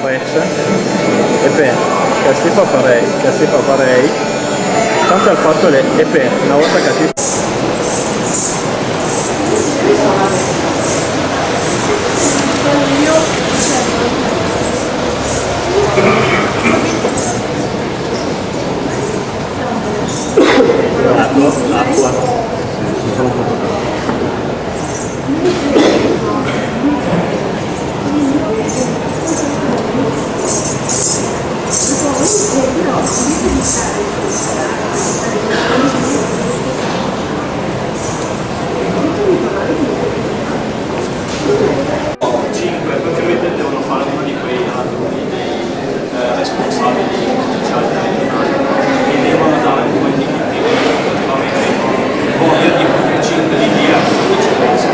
frecce e bene, che si fa parei, tanto il fatto è bene, una volta che si l'acqua. Praticamente devono fare uno di quei lavori dei responsabili sociali che devono dare un po' di poi io dico 5 di via, non ci penso,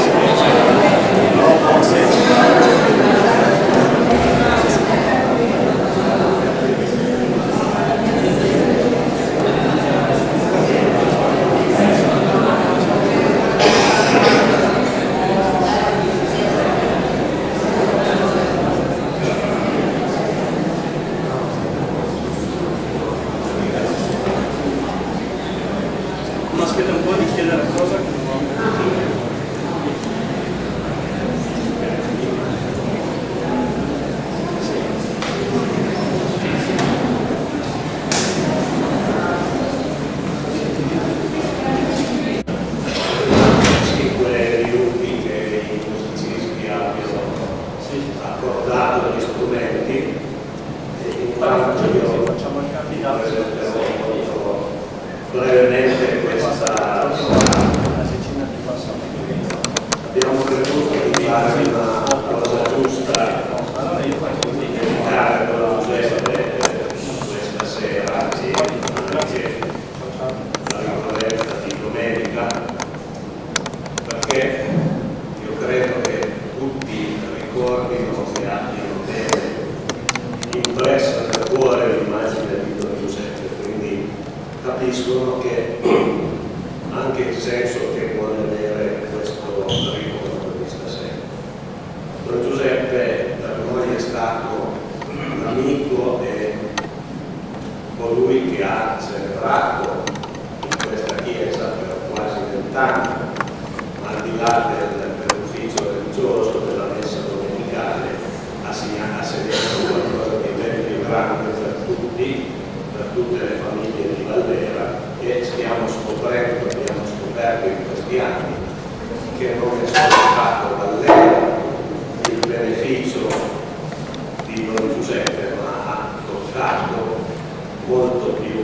però forse ma aspetta un po' di chiedere cosa che accordato gli strumenti e intanto facciamo il candidato brevemente questa abbiamo creduto di fare una cosa giusta dedicare con Giuseppe questa sera e anche la ricorrenza di domenica, perché io credo che tutti ricordino che abbiano bene impressa nel cuore l'immagine di Don Giuseppe, quindi capiscono che anche il senso che vuole avere questo ricordo di stasera. Don Giuseppe per noi è stato un amico e colui che ha celebrato in questa chiesa per quasi 20 anni, al di là dell'ufficio religioso, della messa domenicale, ha segnato qualcosa di ben più grande per tutti, per tutte le famiglie di Valdera, e stiamo scoprendo, abbiamo scoperto in questi anni che non è solo stato Valdera il beneficio di Don Giuseppe, ma ha toccato molto più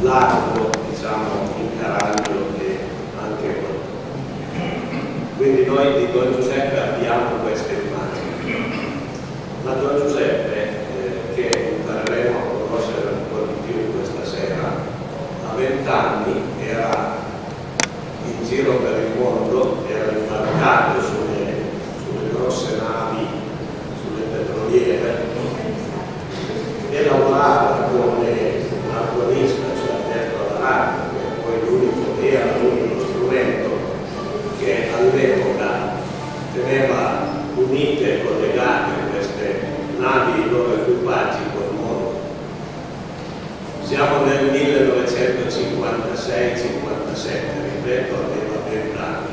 largo, diciamo, incaraglio e anche molto. Quindi noi di Don Giuseppe abbiamo queste immagini, ma Don Giuseppe che impareremo a conoscere un po' di più questa sera, a 20 anni era in giro per il mondo, era imbarcato sulle grosse navi, sulle petroliere, e lavorava come arconista, cioè dentro all'arco, che poi era l'unico strumento che all'epoca teneva unite e collegate queste navi e i loro equipaggi col mondo. Siamo nel 1956-57, ripeto, aveva 20 anni.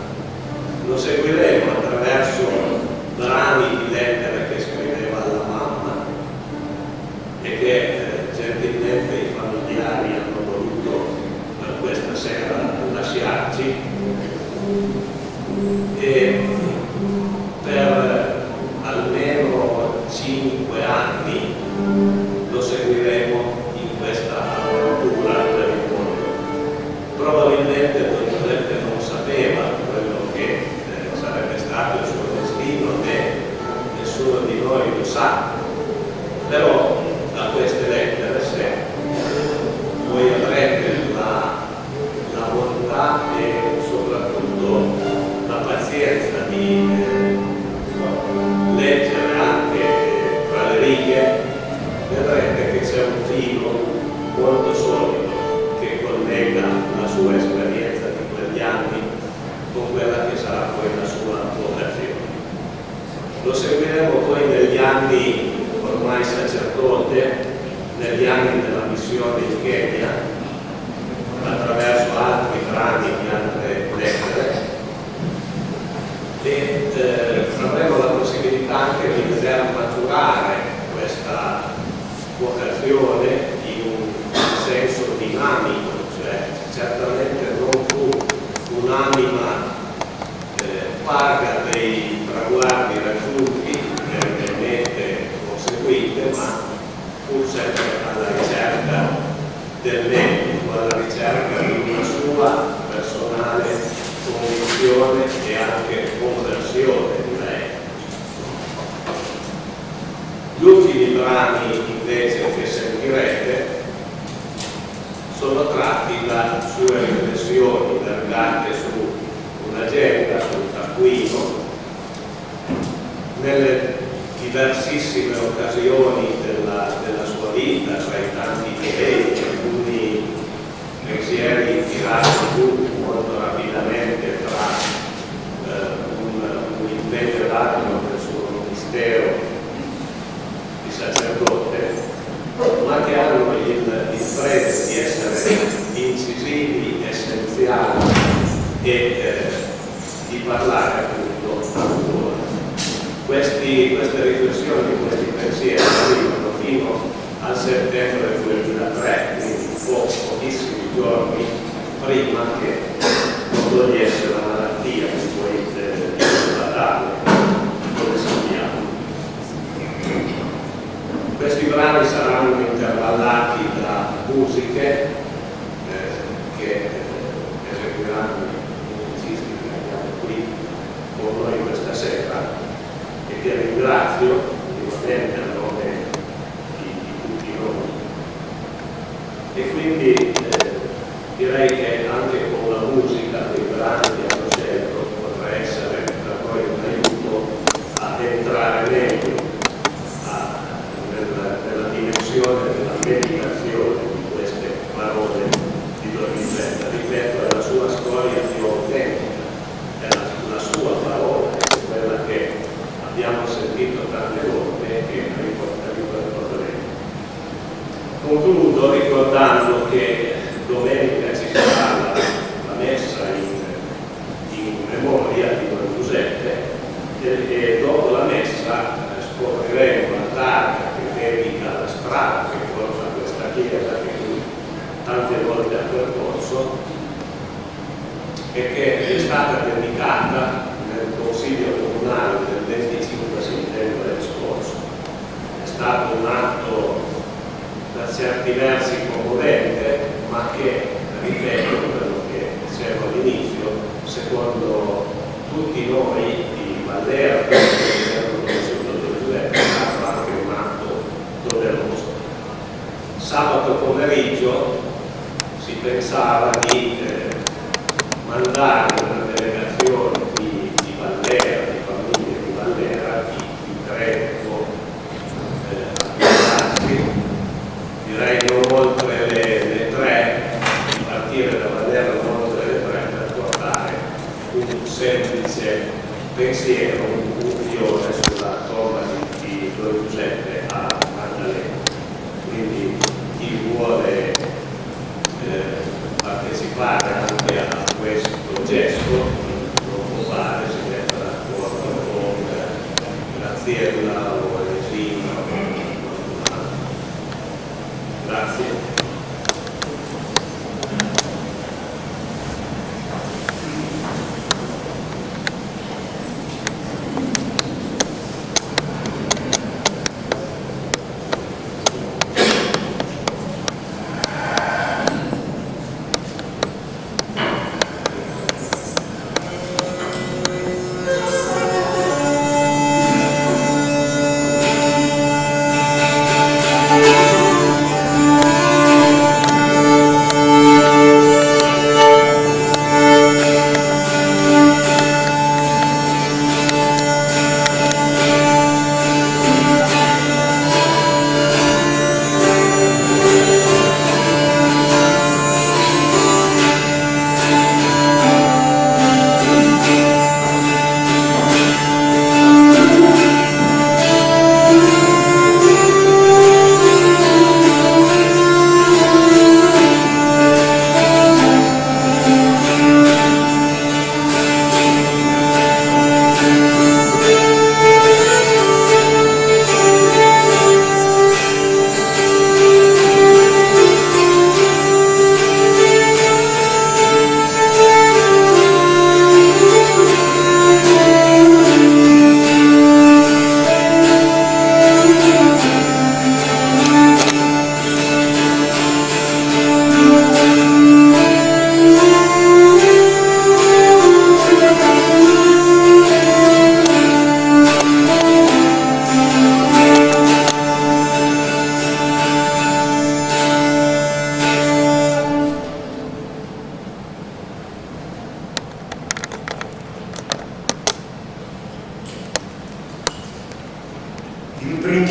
Lo seguiremo attraverso brani di lettere che scriveva alla mamma e che gentilmente i familiari hanno voluto per questa sera lasciarci, e per almeno 5 anni lo seguiremo in questa avventura per il mondo. Probabilmente Don Giuseppe non sapeva quello che sarebbe stato il suo destino, né nessuno di noi lo sa, però da queste lettere, se voi avrete la bontà e soprattutto la pazienza di leggere anche tra le righe, vedrete che c'è un filo molto solido che collega la sua esperienza di quegli anni con quella che sarà poi la sua vocazione. Lo seguiremo poi negli anni missione in Kenya attraverso altri brani di altre lettere, e avremo la possibilità anche di vedere maturare questa vocazione in un senso dinamico, cioè certamente non fu un'anima paga dei traguardi raggiunti nelle mete conseguite, ma fu sempre alla ricerca del merito, alla ricerca di una sua personale convinzione e anche conversione, direi. Gli ultimi brani invece che sentirete sono tratti da sue riflessioni vergate su un'agenda, sul taccuino, nelle diversissime occasioni della sua vita, tra i tanti impegni, alcuni pensieri tirati giù molto rapidamente tra un impegno e l'altro del suo ministero di sacerdote, ma che hanno il pregio di essere incisivi, essenziali e di parlare appunto ancora. Queste riflessioni, questi pensieri arrivano fino al settembre 2003, quindi pochissimi giorni prima che non togliesse la malattia che poi è fatale, come sappiamo. Questi brani saranno intervallati da musiche che eseguiranno i musicisti che abbiamo qui con noi questa sera, e che ringrazio vivamente a nome di tutti noi. E quindi direi che anche con la musica dei brani che hanno scelto potrà essere per noi un aiuto a entrare meglio nella dimensione della meditazione di queste parole di Donizetto. Ripeto, è la sua storia più autentica, è la sua parola, è quella che abbiamo sentito tante volte e che ricorderemo. Concludo ricordando che domenica ci sarà la messa in memoria di Don Giuseppe, e dopo la messa scopriremo la targa che dedica la strada che porta a questa chiesa che lui tante volte ha percorso e che è stata dedicata nel Consiglio Comunale del 25 settembre scorso. È stato un atto per certi versi commovente, ma che, ripeto quello che dicevo all'inizio, secondo tutti noi di Valdera, che abbiamo conosciuto Don Giuseppe, è stato anche un atto doveroso. Sabato pomeriggio si pensava di mandare una delegazione di Valdera, di famiglie di Valdera, di Trento, direi non oltre le 3, di partire da Valdera non oltre le 3 per portare un semplice pensiero, un fiore sulla tomba di Don Giuseppe a Maddalena. Quindi chi vuole partecipare anche a questo gesto lo può fare, si mette d'accordo con Graziella o Regina. Grazie.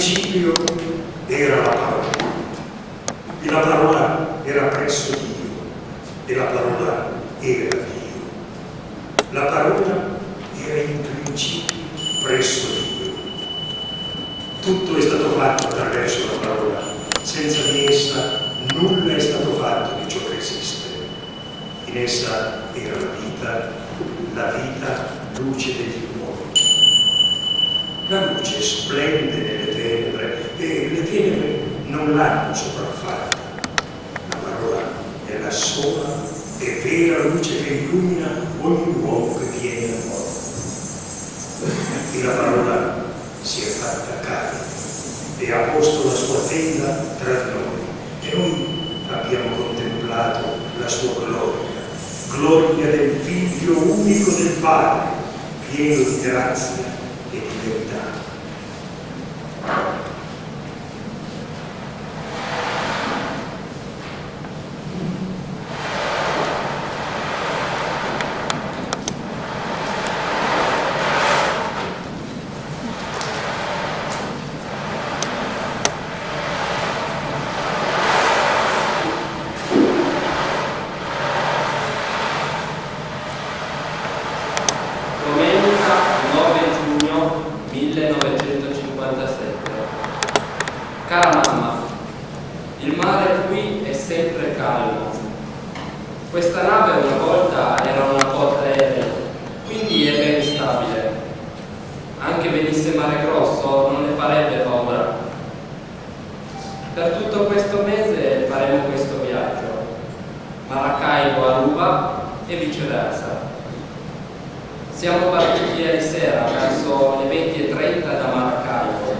principio era la parola, e la parola era presso Dio, e la parola era Dio. La parola era in principio presso Dio. Tutto è stato fatto attraverso la parola, senza di essa nulla è stato fatto di ciò che esiste. In essa era la vita, luce degli uomini. La luce splende nelle tenebre e le tenebre non l'hanno sopraffatta. La parola è la sola e vera luce che illumina ogni uomo che viene al mondo. E la parola si è fatta carne e ha posto la sua tenda tra noi e noi abbiamo contemplato la sua gloria del Figlio unico del Padre, pieno di grazia e di verità. Domenica 9 giugno 1957. Cara mamma, il mare qui è sempre calmo. Questa nave una volta era una portaerei, quindi è ben stabile. Anche venisse mare grosso non le farebbe paura. Per tutto questo mese faremo questo viaggio, Maracaibo a Ruba e viceversa. Siamo partiti ieri sera verso le 20:30 da Maracaibo.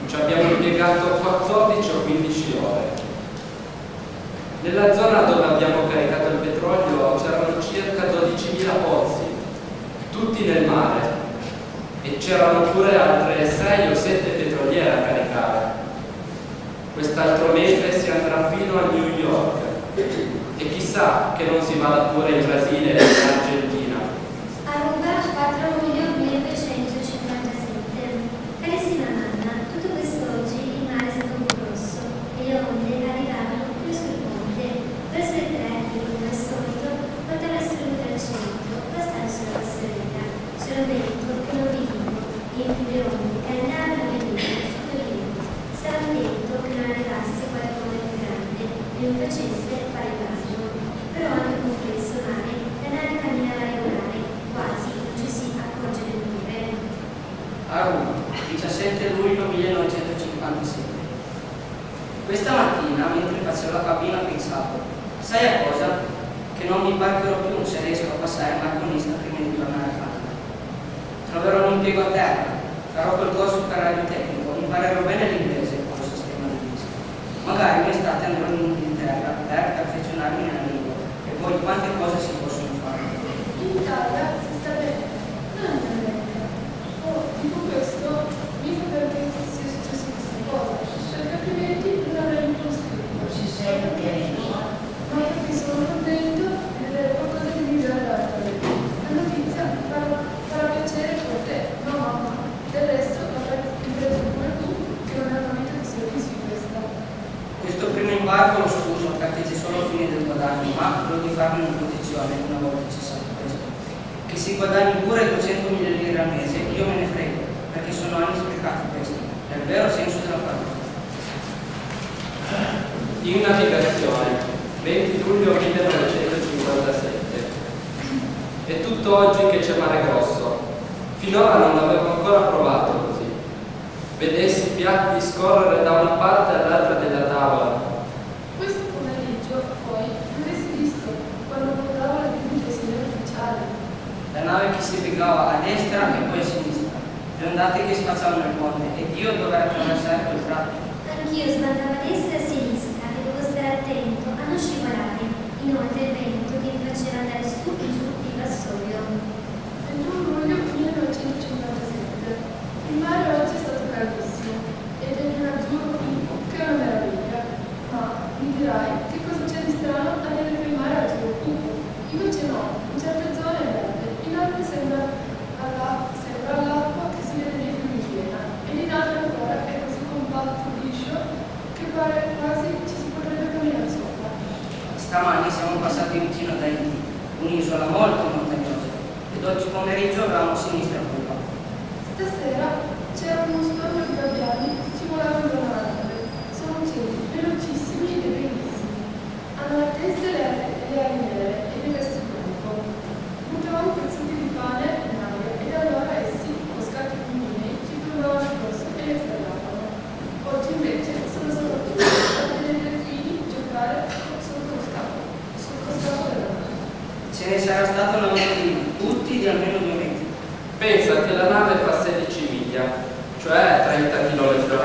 Ci abbiamo impiegato 14 o 15 ore. Nella zona dove abbiamo caricato il petrolio c'erano circa 12.000 pozzi, tutti nel mare, e c'erano pure altre 6 o 7 petroliere a caricare. Quest'altro mese si andrà fino a New York e chissà che non si vada pure in Brasile e in Argentina. A Ruba 4 luglio 1957. Carissima mamma, tutto quest'oggi il mare è stato un grosso e le onde arrivavano più sul ponte. Verso le 3 di come al solito, portava il saluto al centro, passare sulla passerella. C'era un vento che non vedevo e in più le onde che andavano e venivano sotto di me. Stava un vento che non arrivasse qualcosa più grande e non facesse fare il bagno. Però anche con questo mare la nave camminava regolare, quasi non ci si accorge neppure. A Roma, 17 luglio 1957. Questa mattina, mentre facevo la cabina, pensavo: sai a cosa? Che non mi pagherò più se riesco a passare il balconista prima di tornare a casa. Troverò un impiego a terra, farò quel corso per radiotecnico, imparerò bene l'inglese con lo sistema di disco. Magari un'estate andrò in Inghilterra per perfezionarmi nella lingua. E poi quante cose si possono fare. In Italia si sta bene, non in America. Oh, dico questo, mica perché sia successa questa cosa, perché altrimenti non avrei avuto scritto. Ci sei perché? Ma perché sono contento di vedere qualcosa di migliore da fare. La notizia farà piacere per te, no mamma? Del resto avrai impreso come tu che non è un momento di servizio di questa. Questo primo imbarco lo scuso perché c'è solo la fine del guadagno, ma quello di farlo in condizione una volta cessato questo. Che si guadagni pure 200.000 lire al mese, io me ne frego, perché sono anni sprecati questo, nel vero senso della parola. In navigazione, 20 luglio 1957. È tutto oggi che c'è mare grosso. Finora non l'avevo ancora provato così. Vedessi i piatti scorrere da una parte all'altra della tavola. Questo pomeriggio, poi, l'avresti visto quando portavo la divisa ai signori ufficiali. La nave che si piegava a destra e poi a sinistra, le ondate che spacciavano il ponte ed io dover attraversare quel tratto. Anch'io sbandavo a destra e a sinistra e dovevo stare attento a non scivolare. Inoltre il vento che mi faceva andare su e giù il vassoio. 21 luglio 1957. Il mare oggi è stato caldissimo ed è in un azzurro cupo, che è una meraviglia. Ma mi dirai, che cosa c'è di strano a vedere il mare azzurro cupo? Invece no, in certe zone è verde, in altre sembra all'acqua che si vede nei fiumi piena, ed in altre ancora è così Stamani siamo passati vicino ad Haiti, un'isola molto montagnosa, ed oggi pomeriggio avevamo sinistra a Cuba. Stasera c'era uno stormo di gabbiani che ci volavano da una nave. Sono uccelli velocissimi e bellissimi. Hanno la testa e le ali nere e le vesti bianco. Buttavamo pezzetti di pane in aria ed allora essi, con scatti pulmini, ci provavano addosso e le stradavano. Oggi invece sono stato qui a vedere i delfini giocare sotto lo scafo della nave. Ce ne sarà stata una ventina, tutti di almeno 2 metri. Pensa che la nave fa 16 miglia, cioè 30 km/h,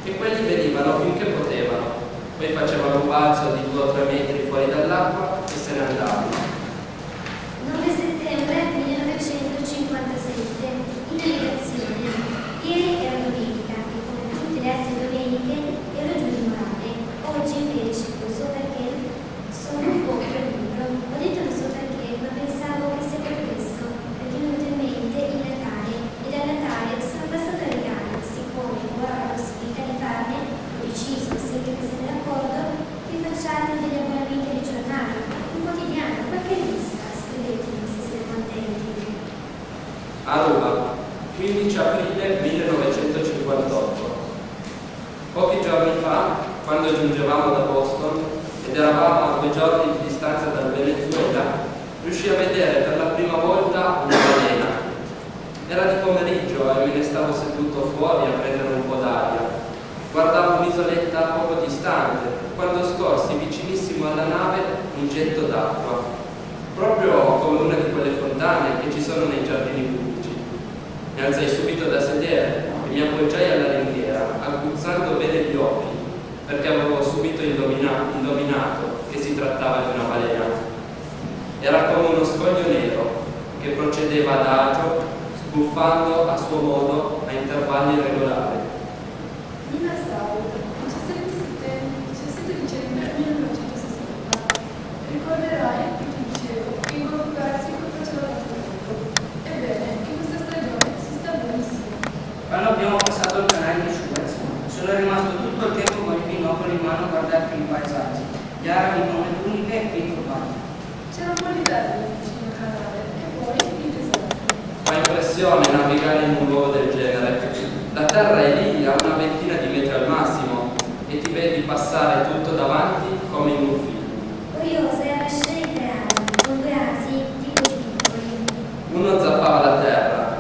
e quelli venivano finché potevano, poi facevano un balzo di 2 o 3 metri fuori dall'acqua e se ne andavano. 9 settembre 1957, in navigazione. Ieri era domenica e come tutte le altre domeniche ero giù di morale. Oggi invece scuso perché sono un po' libero. Ho detto non so perché, ma pensavo che sia per questo, perché mi è venuto in mente il Natale e dal Natale sono passata ai regali, siccome ora ho la possibilità di farne, ho deciso, sempre che siete d'accordo, che facciate degli abbonamenti ai giornali, un quotidiano, qualche rivista, scrivetemi se siete contenti. A Roma, 15 aprile 1958. Pochi giorni fa, quando giungevamo da Boston ed eravamo a 2 giorni di distanza dal Venezuela, riuscii a vedere per la prima volta una balena. Era di pomeriggio e me ne stavo seduto fuori a prendere un po' d'aria. Guardavo un'isoletta poco distante, quando scorsi vicinissimo alla nave un getto d'acqua, proprio come una di quelle fontane che ci sono nei giardini pubblici. Mi alzai subito da sedere e mi appoggiai alla ringhiera, aguzzando bene gli occhi, perché avevo subito indovinato che si trattava di una balena. Era come uno scoglio nero che procedeva adagio, sbuffando a suo modo a intervalli regolari. Nina Saud, 17 dicembre 1960. Ricorderai che ti dicevo che ingolfarsi faceva tanto. Ebbene, in questa stagione si sta benissimo. Quando abbiamo passato il canale di Suez, sono rimasto tutto il tempo con il binocolo in mano a guardare i paesaggi, gli arabi come l'uniche e i turbati. C'era un po' di verde vicino al canale e poi il deserto. Fa impressione navigare in un luogo del genere. La terra è lì a una ventina di metri al massimo e ti vedi passare tutto davanti come in un film. Curiosa era la scena di 3 anni, con 2 asi tipo piccoli. Uno zappava la terra,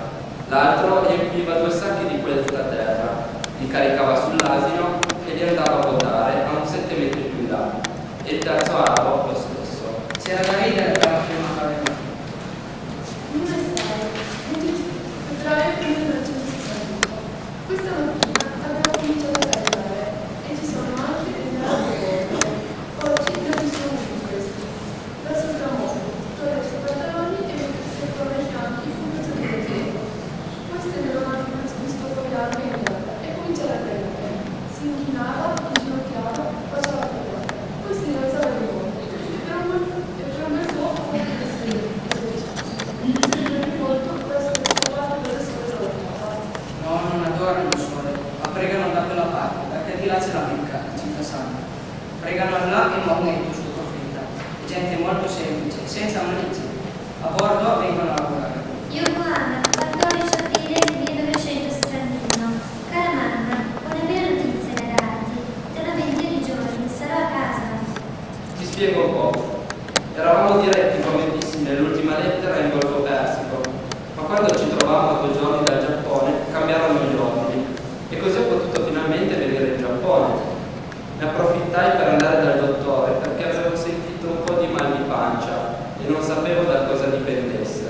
l'altro riempiva 2 sacchi di questa terra, li caricava sull'asino e li andava a vuotare a un 7 metri più in là. E il terzo arabo lo stesso. C'era da ridere per la prima avventura. Nina Saud, 20 febbraio 1960. Questa mattina abbiamo cominciato a caricare e ci sono anche degli altri cose. Oggi non ci sono più questi. Verso il tramonto, togliersi i pantaloni e mettersi attorno ai fianchi un pezzo di vestito. Poi stendere la mano visto con le armi in terra e cominciare a prendere. Si inchinava, inginocchiava, faceva prima. Poi si rialzava di nuovo. E per un bel po' ha fatto questi esercizi. Molto questo è stato delle sole della No, non adorano il sole, ma pregano da quella parte, perché di là c'è la Mecca, la città santa. Pregano Allah e Maometto, il suo profeta. Gente molto semplice, senza malizia. A bordo vengono a lavorare. Yokohama, 14 aprile 1961. Cara mamma, ho una bella notizia da darti. Tra una ventina di giorni sarò a casa. Ti spiego un po'. Eravamo diretti, come dissi nell'ultima lettera, in Golfo Persico, ma quando ci trovavamo a 2 giorni dal Giappone cambiarono gli ordini e così ho potuto finalmente venire in Giappone. Ne approfittai per andare dal dottore perché avevo sentito un po' di mal di pancia e non sapevo da cosa dipendesse.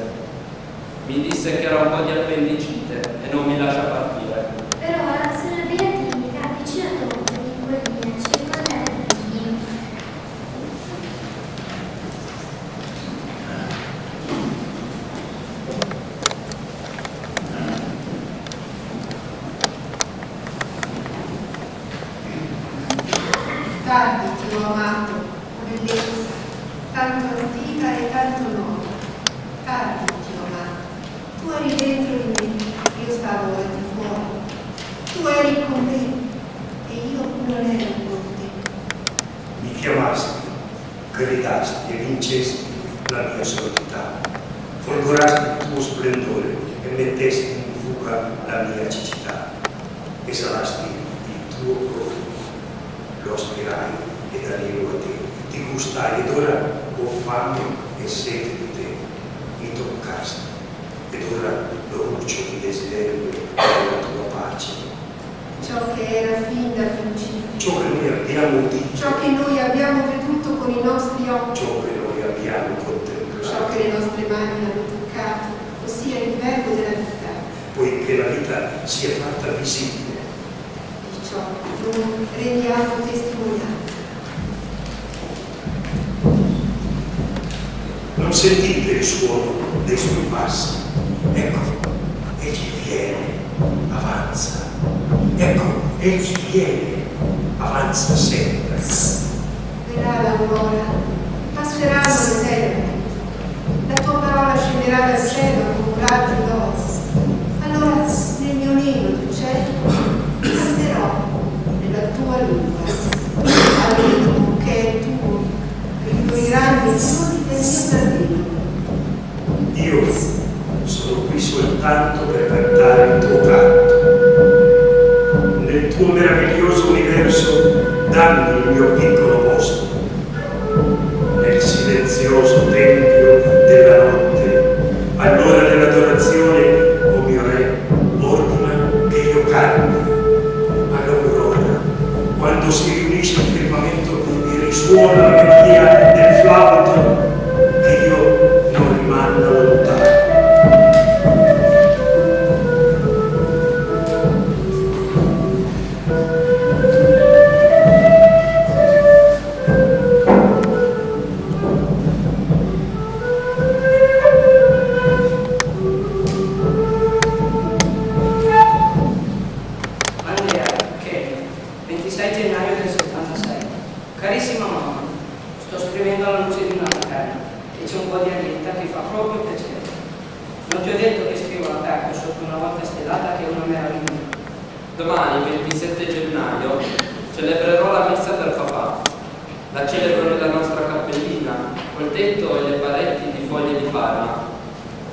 Mi disse che era un po' di appendicite e non mi lascia partire. Per ora sono una bella clinica vicino a Tokyo, in collina, circondata da figli. Tardi ti ho amato, bellezza, tanto antica e tanto nuova. Tardi ti ho amato. Tu eri dentro di me, io stavo al di fuori. Tu eri con me e io non ero con te. Mi chiamasti, gridasti e vincesti la mia sordità, folgorasti il tuo splendore e mettesti in fuga la mia cecità. Esalasti il tuo profumo, lo aspirai ed arrivo a te, ti gustai ed ora ho fame e sete di te, mi toccasti ed ora brucio di desiderio della tua pace. Ciò che era fin dal principio, Ciò che noi abbiamo udito, ciò che noi abbiamo veduto con i nostri occhi, ciò che noi abbiamo contemplato, ciò che le nostre mani hanno toccato, ossia il verbo della vita, poiché la vita si è fatta visibile. di ciò noi rendiamo testimonianza. Non sentite il suono dei suoi passi. Ecco, egli viene, avanza. Ecco, egli viene, avanza sempre. Verrà l'aurora, passeranno le terre, la tua parola scenderà dal cielo con un raggio d'oro. Allora nel mio nido tu c'è, canterò nella tua lingua, al ritmo che è tuo, per i tuoi grandi fiori del mio giardino. Io sono qui soltanto per cantare il tuo canto. Nel tuo meraviglioso universo dammi il mio piccolo posto. Nel silenzioso tempio della notte, all'ora dell'adorazione, o mio re, ordina che io canti. All'aurora, quando si riunisce il firmamento e risuona la melodia del flauto, che io non rimanga lontano. Andrea, che 26 gennaio del 76. Carissima mamma, sto scrivendo alla luce di una lanterna e c'è un po' di arietta che fa proprio piacere. Non ti ho detto che scrivo all'aperto sotto una volta stellata che è una meraviglia. Domani, 27 gennaio, celebrerò la messa del papà. La celebro nella nostra cappellina, col tetto e le pareti di foglie di palma.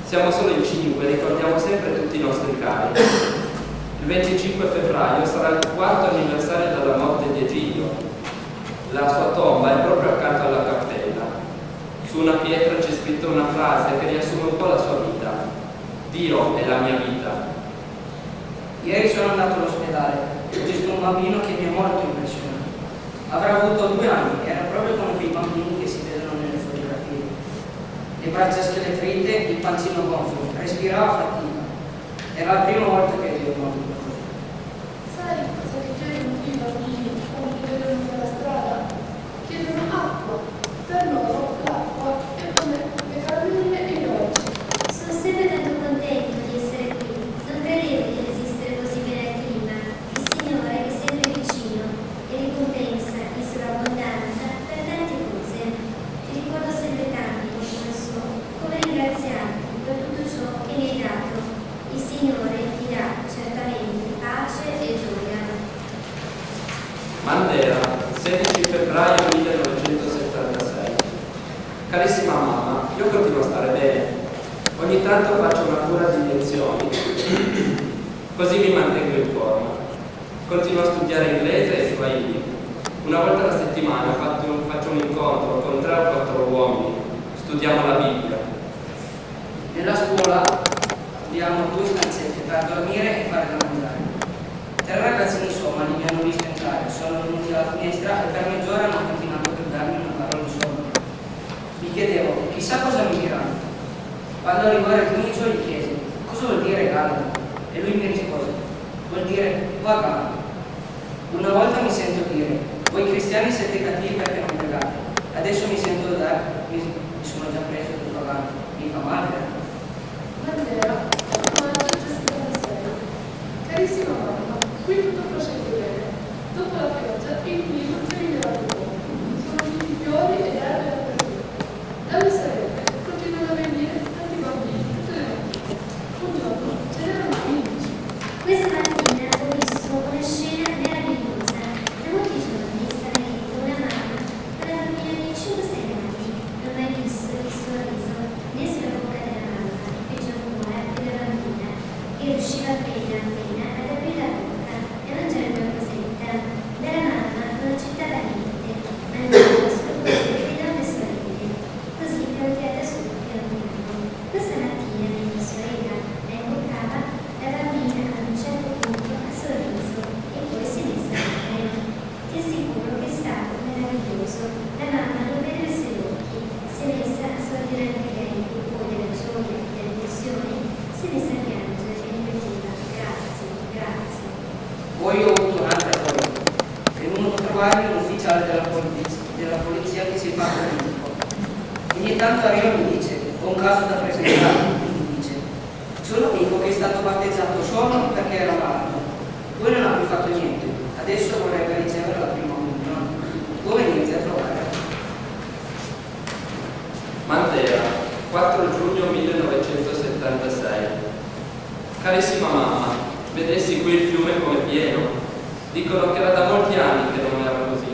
Siamo solo in 5 e ricordiamo sempre tutti i nostri cari. Il 25 febbraio sarà il 4º anniversario della morte di Egidio. La sua tomba è proprio accanto alla cappella. Su una pietra c'è scritta una frase che riassume un po' la sua vita. Dio è la mia vita. Ieri sono andato all'ospedale e ho visto un bambino che mi ha molto impressionato. Avrà avuto 2 anni, era proprio come quei bambini che si vedono nelle fotografie. Le braccia scheletrite, il pancino gonfio, respirava a fatica. Era la prima volta che vedevo un bambino così. Sai cosa chiedono i bambini quando li vedono nella strada? Chiedono acqua. Per loro l'acqua è come le caramelle e i dolci. Sono sempre tanto contento di essere qui. Non credevo di resistere così bene al clima. Il Signore è sempre vicino e ricompensa in sovrabbondanza per tante cose. Ti ricordo sempre tanto, non so, come ringraziarti per tutto ciò che mi hai dato. Il Signore ti dà certamente pace e gioia. Mandera, 16 febbraio 1976. Carissima mamma, io continuo a stare bene. Ogni tanto faccio una cura di iniezioni, così mi mantengo in forma. Continuo a studiare inglese e swahili. Una volta alla settimana faccio un incontro con 3 o 4 uomini. Studiamo la Bibbia. Nella scuola abbiamo 2 stanzette per dormire e fare da mangiare. 3 ragazzini somali mi hanno visto entrare, sono venuti alla finestra e per mezz'ora hanno continuato a gridarmi una parola di somalo. Mi chiedevo, chissà cosa mi diranno. Quando arrivò il grigio gli chiesi, cosa vuol dire gallo? E lui mi rispose, vuol dire pagano. Una volta mi sento dire, voi cristiani siete cattivi perché non pregate. Adesso mi sento mi sono già preso del pagano. Mi fa male. Mandela, maggio 76. Carissima mamma, qui tutto procede bene. Dopo la pioggia il clima si è migliorato poco. Sono tutti fiori ed erbe dappertutto. Dalle sarete continuano a venire tanti bambini tutte le mattine. Un giorno ce n'erano 15. Questa mattina ho visto una scena meravigliosa. Da molti giorni sta venendo una mamma per la bambina di 5-6 riusciva appena ad aprire la bocca e mangiare qualcosetta. Dalla mamma non accettava niente, mangiava solo quello che le donne sorelle, così che ho tirata su piano piano. Questa mattina mia sorella la invocava, la bambina ad un certo punto ha sorriso e poi si è messa a ridere. Ti assicuro che è stato meraviglioso. La mamma non vedeva i suoi occhi, si è messa a sorridere anche lei, poi della gioia e dell'emozione si è messa a piangere e ripeteva grazie, grazie. Poi ho avuto un'altra cosa. È venuto a trovare un ufficiale della polizia che si fa politico. Ogni tanto arriva e mi dice, ho un caso da presentare, mi dice. C'è un amico che è stato battezzato solo perché era malato. Poi non ha più fatto niente. Adesso vorrebbe ricevere la prima comunione. Come inizia a trovare? Matera, 4 giugno 1976. Carissima mamma, vedessi qui il fiume come pieno. Dicono che era da molti anni che non era così.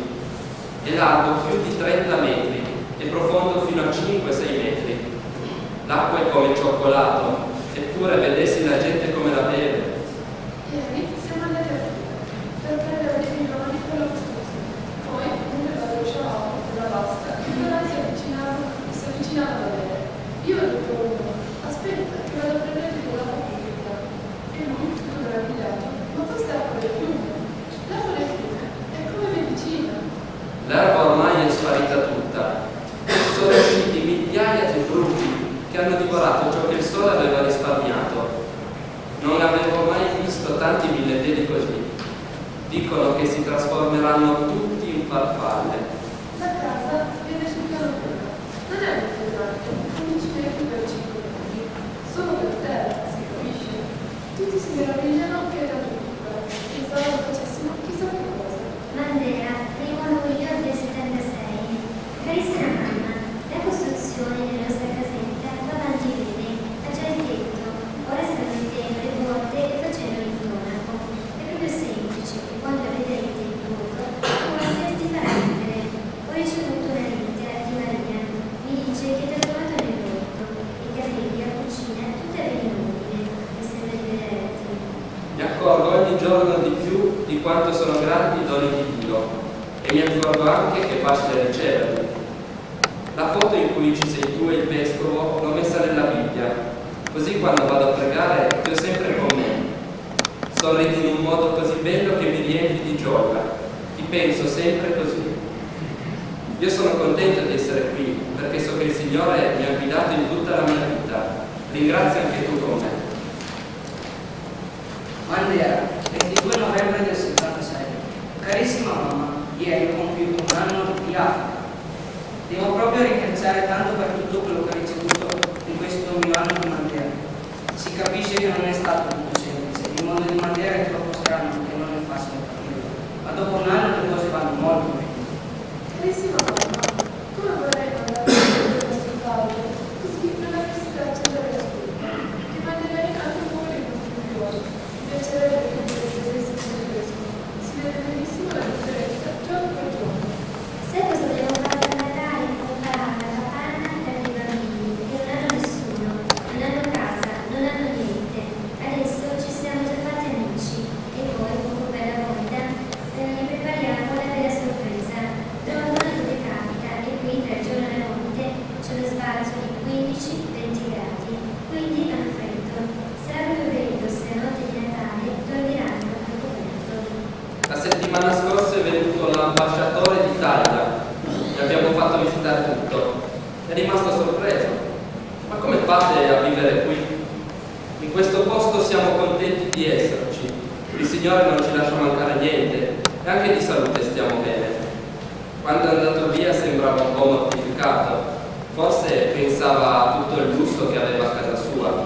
È largo più di 30 metri e profondo fino a 5-6 metri. L'acqua è come cioccolato, eppure vedessi la gente come la beve. Ieri siamo andati a Roma per prendere dei milioni per la costruzione. Poi, mentre la lasciavamo della vasca, i milionari si avvicinavano a bere. Io ho detto loro, aspetta, che vado a prendere della pubblica. E lui, tutto meravigliato, ma questa è acqua del fiume. L'acqua del fiume è come medicina. L'erba ormai è sparita tutta. Sono usciti migliaia di bruchi che hanno divorato ciò che il sole aveva risparmiato. Non avevo mai visto tanti villetelli così. Dicono che si trasformeranno tutti in farfalle. La casa viene sul piano primo. Non è molto grande, 15 metri per 5 metri. Solo per terra, si capisce. Tutti si meravigliano che era piccola. Pensavano facessimo chissà che cosa. Mandela, 1 luglio del 76. Carissima mamma, la costruzione della nostra casetta va avanti bene, ha già il tetto, ora stanno mettendo le porte e facendo il cronaco. È proprio semplice e quando vedrete il muro, forse ti farà ridere. Ho ricevuto una lettera di Maria, mi dice che ti ha trovato nel letto, i capelli a cucina tutte bene in ordine, mi sembra di vederti. Mi accorgo ogni giorno di più di quanto sono grandi i doni di Dio e mi accorgo anche che è facile riceverli. La foto in cui ci sei tu e il vescovo l'ho messa nella Bibbia, così quando vado a pregare ti ho sempre con me. Sorridi in un modo così bello che mi riempi di gioia, ti penso sempre così. Io sono contento di essere qui perché so che il Signore mi ha guidato in tutta la mia vita. Ringrazio anche tu con me. Mandela, 22 novembre del 76. Carissima mamma, ieri ho compiuto un anno di Africa. Devo proprio ringraziare tanto per tutto quello che ho ricevuto in questo mio anno di Mandela. Si capisce che non è stato tutto semplice, il mondo di Mandela è troppo strano che non è facile capirlo, ma dopo un anno le cose vanno molto meglio. Carissima mamma, come vorrei mandare il nostro padre, così non avreste da accendere la stufa. Ti manderei anche un po' di contribuzioni. Mi piacerebbe che mi presentessi come vescovo. Si vede benissimo la differenza giorno per giorno. Sai cosa dobbiamo fare per Natale? Comprare la panna per i bambini, che non hanno nessuno, non hanno casa, non hanno niente. Adesso ci siamo già fatti amici e poi, poco per la volta, gli prepariamo la bella sorpresa. Giorno dove capita e qui tra il giorno e la notte c'è uno sbalzo di 15-20 gradi, quindi hanno freddo. Sarà proprio bello se la notte di Natale dormiranno al coperto. La settimana scorsa è venuto l'ambasciatore d'Italia, gli abbiamo fatto visitare tutto, è rimasto sorpreso. Ma come fate a vivere qui? In questo posto siamo contenti di esserci, il Signore non ci lascia mancare niente e anche di salute stiamo bene. Quando è andato via sembrava un po' mortificato, forse pensava a tutto il lusso che aveva a casa sua.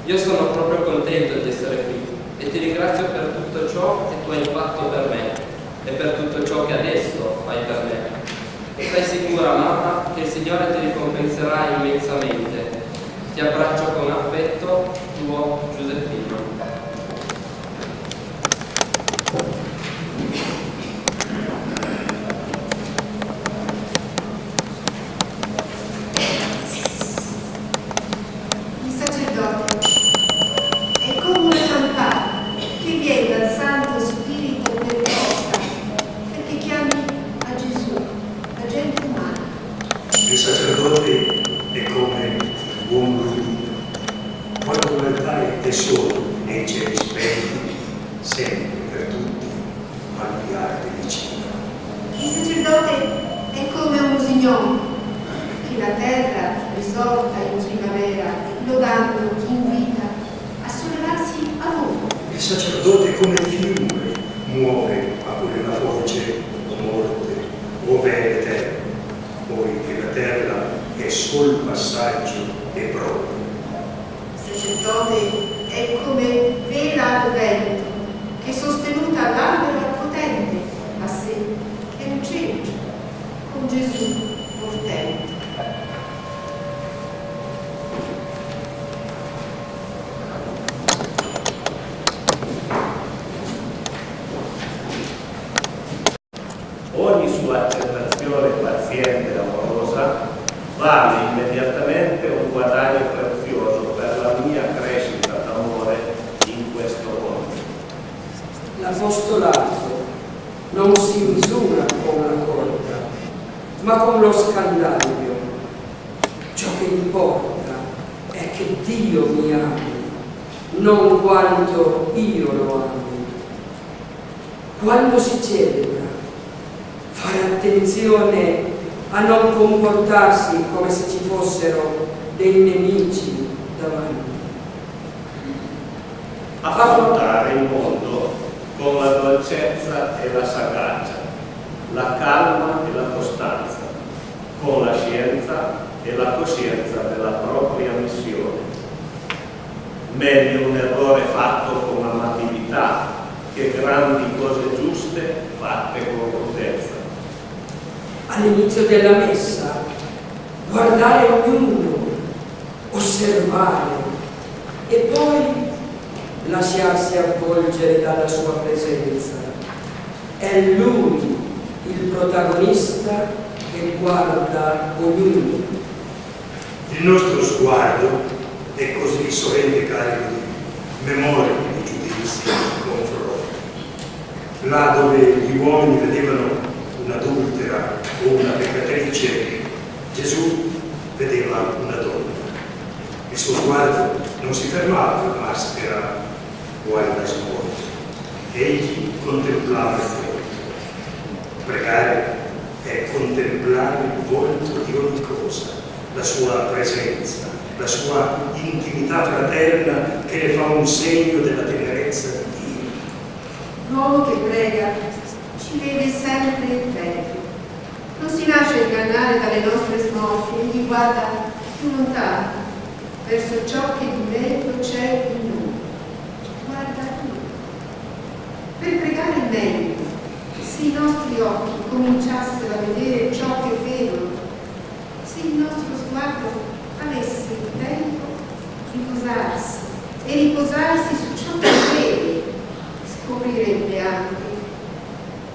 Io sono proprio contento di essere qui e ti ringrazio per tutto ciò che tu hai fatto per me e per tutto ciò che adesso fai per me. E stai sicura, mamma, che il Signore ti ricompenserà immensamente. Ti abbraccio con affetto, tuo Giuseppino. Il sacerdote è come Il sacerdote è come il buon lumino, quando l'altare è solo nei cieli spenti, sempre per tutti, al piarte vicino. Il sacerdote è come un usignolo che la terra risorta in primavera, lodando chi invita a sollevarsi a volo. Il sacerdote come il fiume muove a quella voce morte, ove è l'Eterno, poi che la terra è sol passaggio e prova. Il sacerdote è come vela al vento che sostenuta all'albero potente a sé è un cencio con Gesù portente. Ogni sua accettazione paziente e amorosa vale immediatamente un guadagno prezioso per la mia crescita d'amore in questo mondo. L'apostolato non si misura con la corda, ma con lo scandaglio. Ciò che importa è che Dio mi ami, non quanto io lo ami. Quando si celebra, fare attenzione a non comportarsi come se ci fossero dei nemici davanti. Affrontare il mondo con la dolcezza e la sagacia, la calma e la costanza, con la scienza e la coscienza della propria missione. Meglio un errore fatto con amabilità che grandi cose giuste fatte con crudezza. All'inizio della messa, guardare ognuno, osservare e poi lasciarsi avvolgere dalla sua presenza. È Lui il protagonista che guarda ognuno. Il nostro sguardo è così sovente carico di memorie, di giudizi, di confronti. Là dove gli uomini vedevano un'adultera o una peccatrice, Gesù vedeva una donna. Il suo sguardo non si fermava alla maschera o alla scuola. Egli contemplava il volto. Pregare è contemplare il volto di ogni cosa, la sua presenza, la sua intimità fraterna che ne fa un segno della tenerezza di Dio. L'uomo che prega ci vede sempre meglio. Non si lascia ingannare dalle nostre smorfie, egli guarda più lontano, verso ciò che di meglio c'è in noi. Guarda qui. Per pregare meglio, se i nostri occhi cominciassero a vedere ciò che vedono, se il nostro sguardo avesse il tempo di riposarsi e riposarsi su ciò che vede, scoprirebbe anche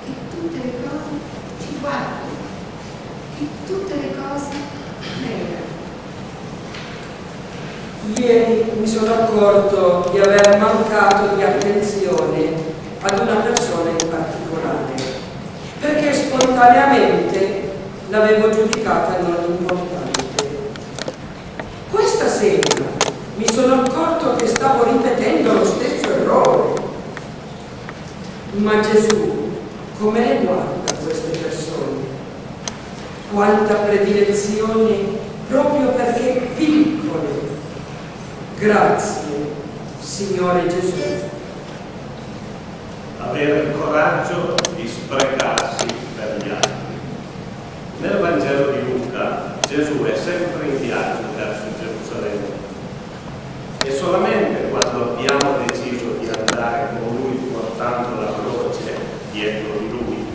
che tutte le cose ci guardano, che tutte le cose pregano. Ieri mi sono accorto di aver mancato di attenzione ad una persona in particolare, perché spontaneamente l'avevo giudicata non importante. Questa sera mi sono accorto che stavo ripetendo lo stesso errore. Ma Gesù come le guarda queste persone? Quanta predilezione proprio perché piccole. Grazie, Signore Gesù. Avere il coraggio di sprecarsi per gli altri. Nel Vangelo di Luca Gesù è sempre in viaggio verso Gerusalemme e solamente quando abbiamo deciso di andare con Lui portando la croce dietro di Lui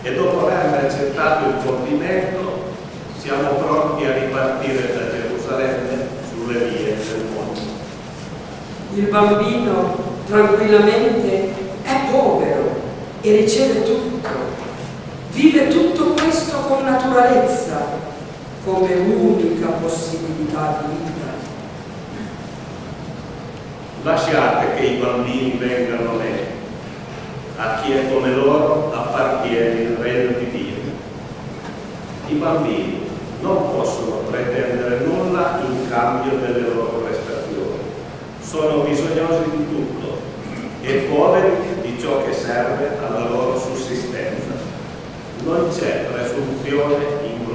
e dopo aver accettato il complimento siamo pronti a ripartire da Gerusalemme sulle vie del mondo. Il bambino tranquillamente è povero e riceve tutto, vive tutto questo con naturalezza, come unica possibilità di vita. Lasciate che i bambini vengano a me, a chi è come loro appartiene il regno di Dio. I bambini non possono pretendere nulla in cambio delle loro prestazioni. Sono bisognosi di tutto e poveri di ciò che serve alla loro sussistenza. Non c'è presunzione in loro.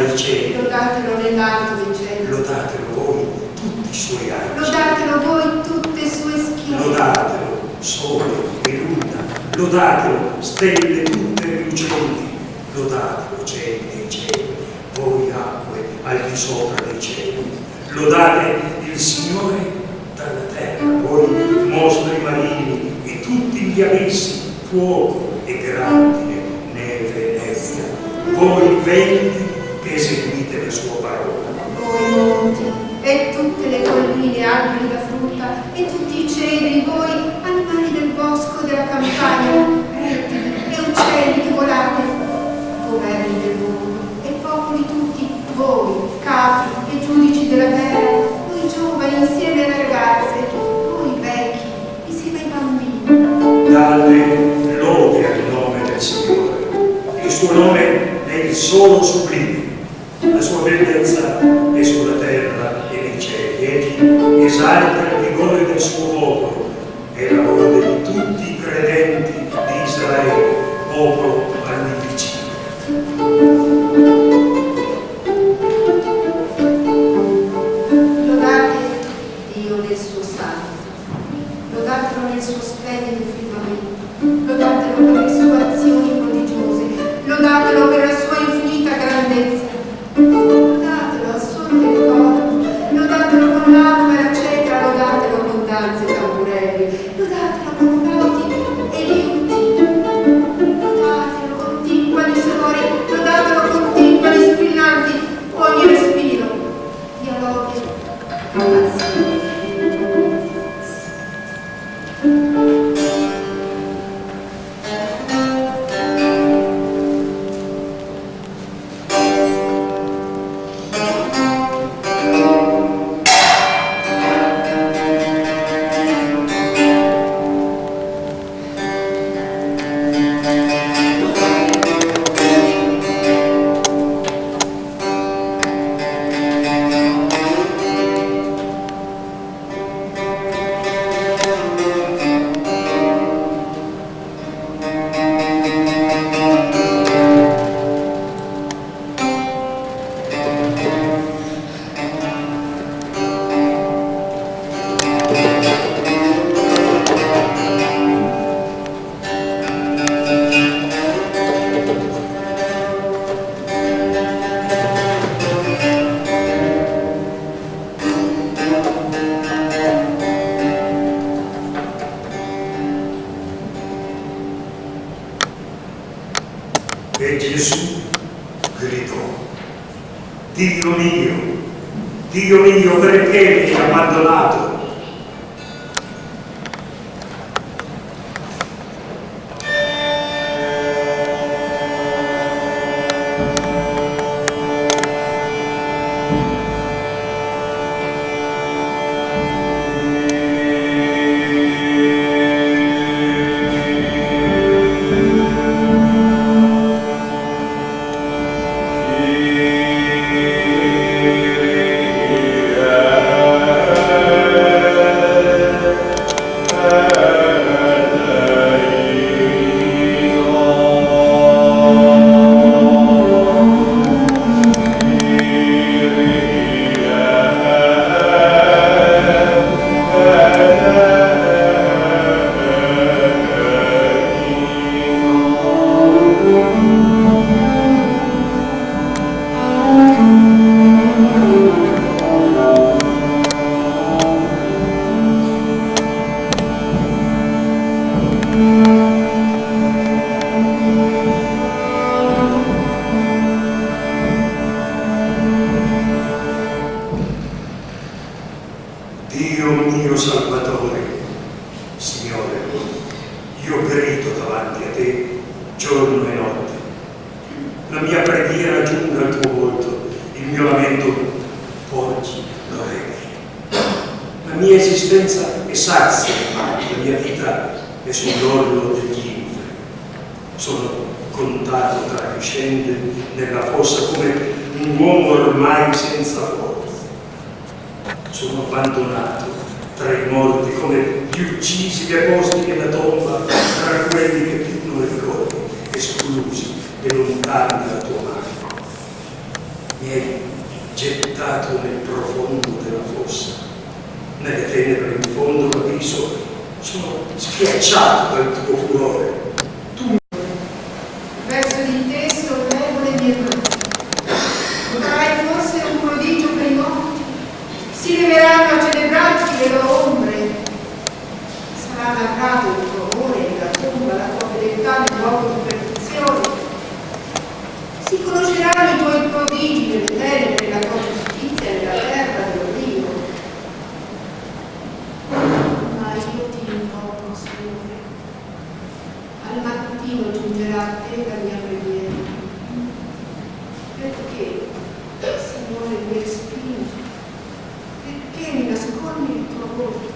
dai cieli. Lodatelo nell'alto dei cieli. Lodatelo voi tutti i suoi angeli. Lodatelo voi tutte le sue schiove. Lodatelo sole e luna. Lodatelo stelle tutte lucenti. Lodatelo cieli dei cieli, voi acque al di sopra dei cieli. Lodate il Signore dalla terra, voi mostri marini e tutti gli abissi, fuoco e grandine, neve e nebbia. Voi venti che eseguite la sua parola. Voi monti e tutte le colline, alberi da frutta e tutti i cedri, voi animali del bosco, della campagna, rettili e uccelli che volate, governi del mondo e popoli tutti, voi capi e giudici della terra, voi giovani insieme alle ragazze, voi vecchi insieme ai bambini. Date lode al nome del Signore. Il suo nome è il solo sublime. La sua bellezza è sulla terra e nei cieli. Egli esalta il vigore del suo popolo e la lode di tutti i credenti di Israele, popolo a lui vicino. Lodate Dio nel suo santo, lodatelo nel suo splendido firmamento, lodatelo per le sue azioni prodigiose, lodatelo per la sua infinita grandezza, lodatelo al suono del coro, lodatelo con l'arpa e la cetra, lodatelo con danze e tamburelli, lodatelo con flauti e liuti, lodatelo con timpani sonori, lodatelo con timpani squillanti, ogni respiro, dialoghi, azioni. E Gesù gridò: Dio mio, perché mi hai abbandonato? Dio mio Salvatore, Signore, io grido davanti a te giorno e notte. La mia preghiera giunga al tuo volto, il mio lamento porgi l'orecchio. La mia esistenza è sazia, la mia vita è sull'orlo degli inferi. Sono contato tra chi scende nella fossa come un uomo ormai senza forza. Sono abbandonato tra i morti come gli uccisi deposti nella tomba, tra quelli che più non ricordi, esclusi e lontani dalla tua mano. mi hai gettato nel profondo della fossa, nelle tenebre in fondo capisco, sono schiacciato dal tuo furore. Verso di te sollevo le mie mani. Potrai forse un prodigio per i morti? Si leveranno a celebrarti le loro ombre. Sarà narrato il tuo amore nella tomba, la tua fedeltà nel luogo di perdizione. Si conosceranno i tuoi prodigi nelle tenebre, la tua giustizia nella terra dell'oblio. Ma io ti invoco, Signore. Al mattino giungerà a te la mia preghiera. Perché, Signore, mi respingi? Perché mi nascondi il tuo volto?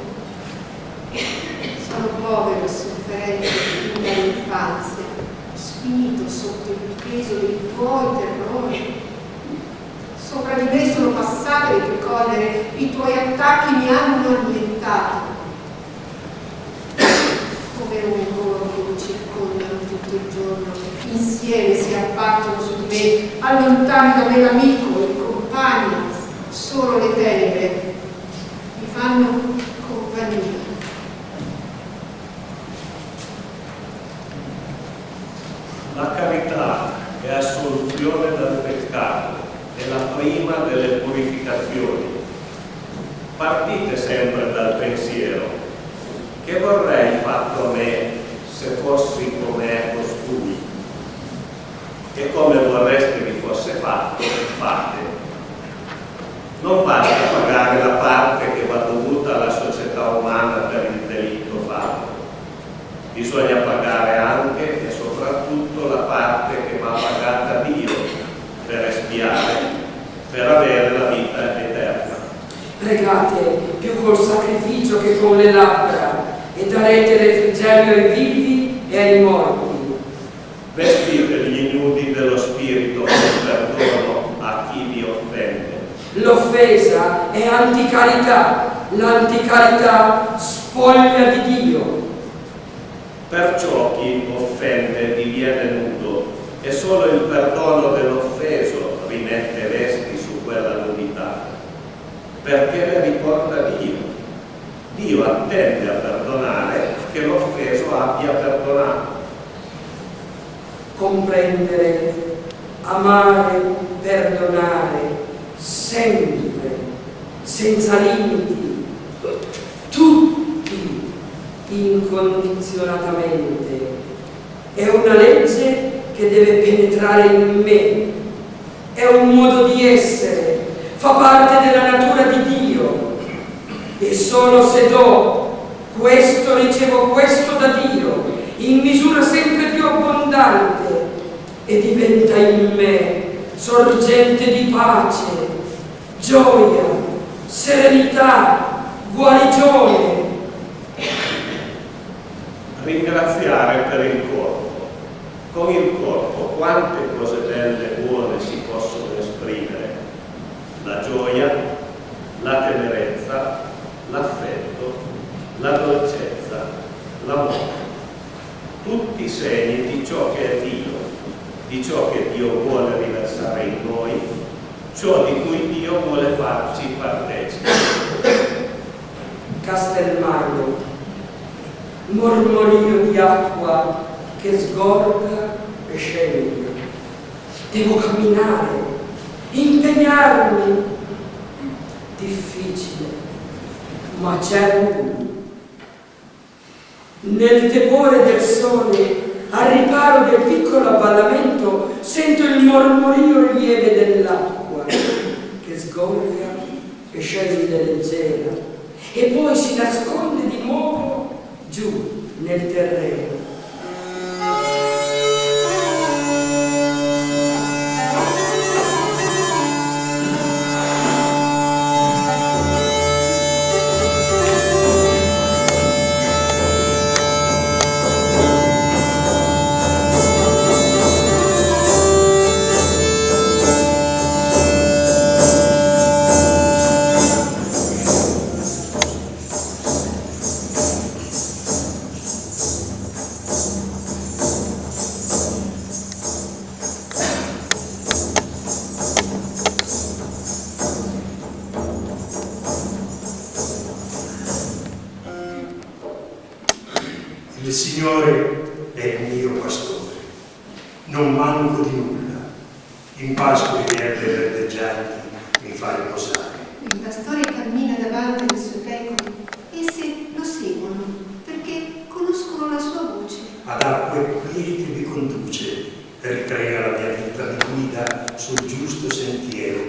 Sono povero e sofferente fin dall'infanzia, sfinito sotto il peso dei tuoi terrori. Sopra di me sono passate le tue collere, i tuoi attacchi mi hanno annientato. Come un gorgo mi circondano tutto il giorno, insieme si abbattono su di me, allontani da me l'amico, il compagno, solo le tenebre mi fanno compagnia. La carità è assoluzione dal peccato, è la prima delle purificazioni. Partite sempre dal pensiero: che vorrei fatto a me se fossi come costui? E come vorreste vi fosse fatto, fate. Non basta pagare la parte che va dovuta alla società umana per il delitto fatto. Bisogna pagare anche e soprattutto la parte che va pagata a Dio per espiare, per avere la vita eterna. Pregate più col sacrificio che con le labbra e darete refrigerio ai vivi e ai morti. Vestite gli ignudi dello spirito con perdono a chi vi offende. L'offesa è anticarità, l'anticarità spoglia di Dio. Perciò chi offende diviene nudo e solo il perdono dell'offeso rimette vesti su quella nudità, perché le riporta Dio. Dio attende a perdonare che l'offeso abbia perdonato. Comprendere, amare, perdonare, sempre, senza limiti, tutti, incondizionatamente. È una legge che deve penetrare in me, è un modo di essere, fa parte della natura di Dio. E solo se do questo, ricevo questo da Dio, in misura sempre più abbondante, e diventa in me sorgente di pace, gioia, serenità, guarigione. Ringraziare per il corpo. Con il corpo quante cose belle e buone si possono esprimere: la gioia, la tenerezza, l'affetto, la dolcezza, l'amore. Tutti segni di ciò che è Dio, di ciò che Dio vuole riversare in noi, ciò di cui Dio vuole farci partecipi. Castelmagno, mormorio di acqua che sgorga e scende. Devo camminare, impegnarmi. Difficile, ma c'è lui. Nel tepore del sole, al riparo del piccolo avvallamento, sento il mormorio lieve dell'acqua che sgorga e scende leggera e poi si nasconde di nuovo giù nel terreno. Il Signore è il mio pastore, non manco di nulla. In pascoli di erbe verdeggianti mi fa riposare. Il pastore cammina davanti alle sue pecore, esse lo seguono perché conoscono la sua voce. Ad acque quiete mi conduce, ricrea la mia vita, mi guida sul giusto sentiero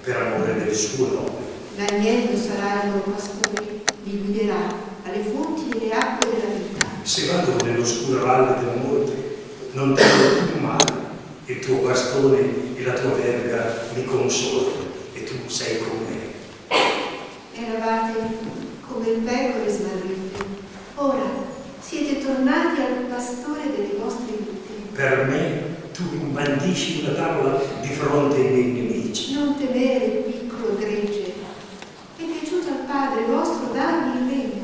per amore del suo nome. L'agnello sarà il loro pastore, li guiderà alle fonti delle acque della vita. Se vado nell'oscura valle del monte, non temo più male. Il tuo bastone e la tua verga mi consolano, e tu sei con me. Eravate come pecore smarrite, ora siete tornati al pastore delle vostre vite. Per me tu imbandisci una tavola di fronte ai miei nemici. Non temere, piccolo gregge, è piaciuto al Padre vostro darvi il regno.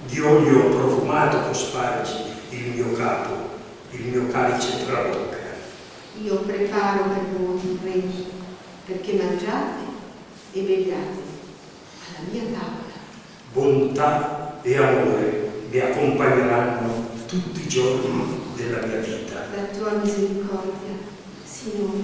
Di olio profumato cospargi il mio capo, il mio calice trabocca. Io preparo per voi il regno, perché mangiate e beviate alla mia tavola. Bontà e amore mi accompagneranno tutti i giorni della mia vita. La tua misericordia, Signore,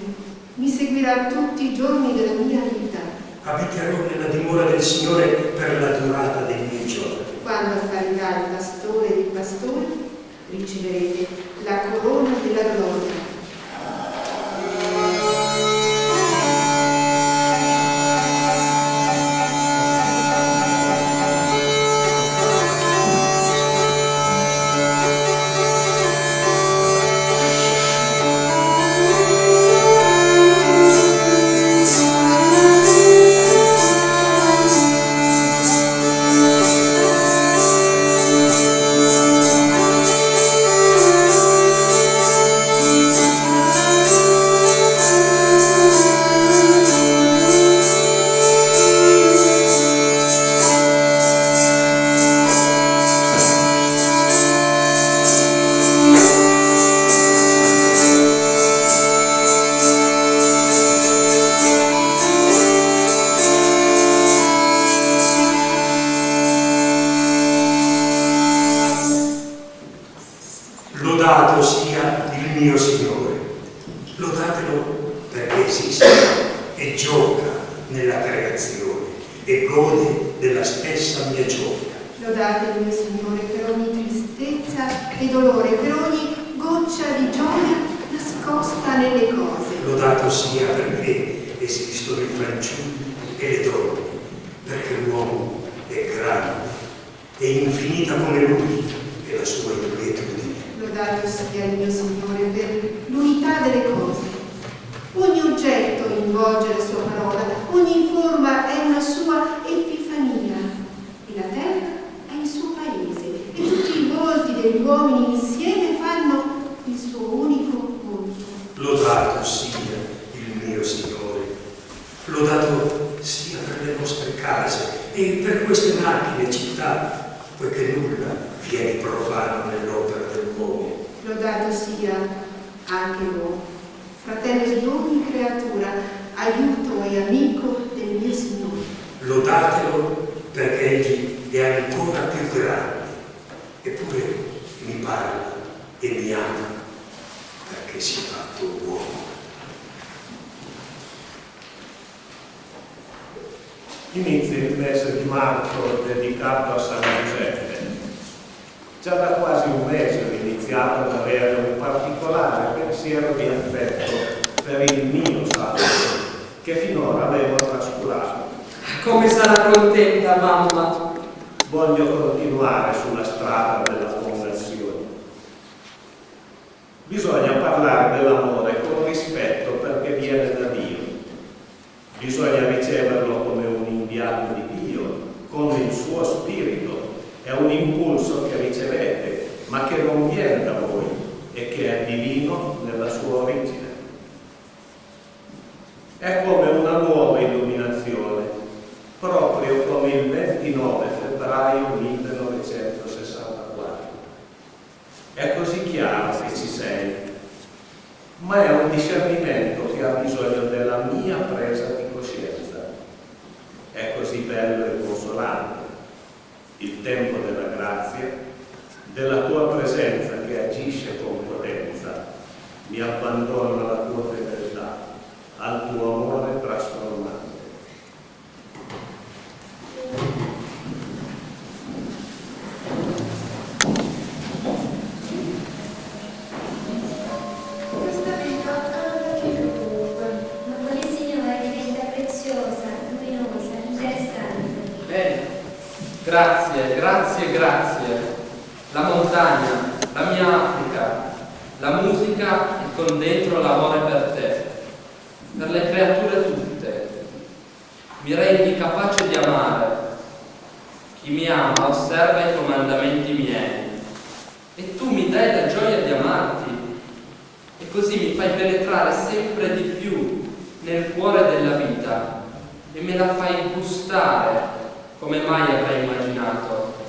mi seguirà tutti i giorni della mia vita. Abiterò nella dimora del Signore per la durata dei miei giorni. Quando apparirà il pastore dei pastori, riceverete la corona della gloria. Lodato sia il mio Signore, lodatelo perché esiste e gioca nella creazione e gode della stessa mia gioia. Lodate il mio Signore per ogni tristezza e dolore, per ogni goccia di gioia nascosta nelle cose. Lodato sia perché esistono i fanciulli e le donne, perché l'uomo è grande e infinita come lui e la sua inquietudine. Lodato sia il mio Signore per l'unità delle cose. Ogni oggetto involge la sua parola, ogni forma è una sua epifania, e la terra è il suo paese, e tutti i volti degli uomini insieme fanno il suo unico volto. Lodato sia il mio Signore, lodato sia per le nostre case e per queste macchine città, poiché nulla viene profano nell'opera dell'uomo. Lodato sia anche l'uomo, fratello di ogni creatura, aiuto e amico del mio Signore. Lodatelo perché egli è ancora più grande, eppure mi parla e mi ama perché si è fatto uomo. Inizia il mese di marzo dedicato a San Giuseppe. Già da quasi un mese ho iniziato ad avere un particolare pensiero di affetto per il mio santo, che finora avevo trascurato. Come sarà contenta mamma? Voglio continuare sulla strada della conversione. Bisogna parlare dell'amore con rispetto perché viene da Dio. Bisogna riceverlo come un inviato di Dio, con il suo spirito. È un impulso che ricevete, ma che non viene da voi e che è divino nella sua origine. È come una nuova illuminazione, proprio come il 29 febbraio 1964. È così chiaro che ci sei, ma è un discernimento che ha bisogno della mia presa di coscienza. È così bello e consolante il tempo della grazia, della tua presenza che agisce con potenza, mi abbandono alla tua fedeltà, al tuo amore trasformante. Questa vita è una vecchia ovunque. Ma con il Signore diventa preziosa, luminosa, interessante. Bene, grazie, grazie, grazie. La montagna, la mia Africa, la musica e con dentro l'amore per te, per le creature tutte. Mi rendi capace di amare. Chi mi ama osserva i comandamenti miei e tu mi dai la gioia di amarti e così mi fai penetrare sempre di più nel cuore della vita e me la fai gustare come mai avrei immaginato.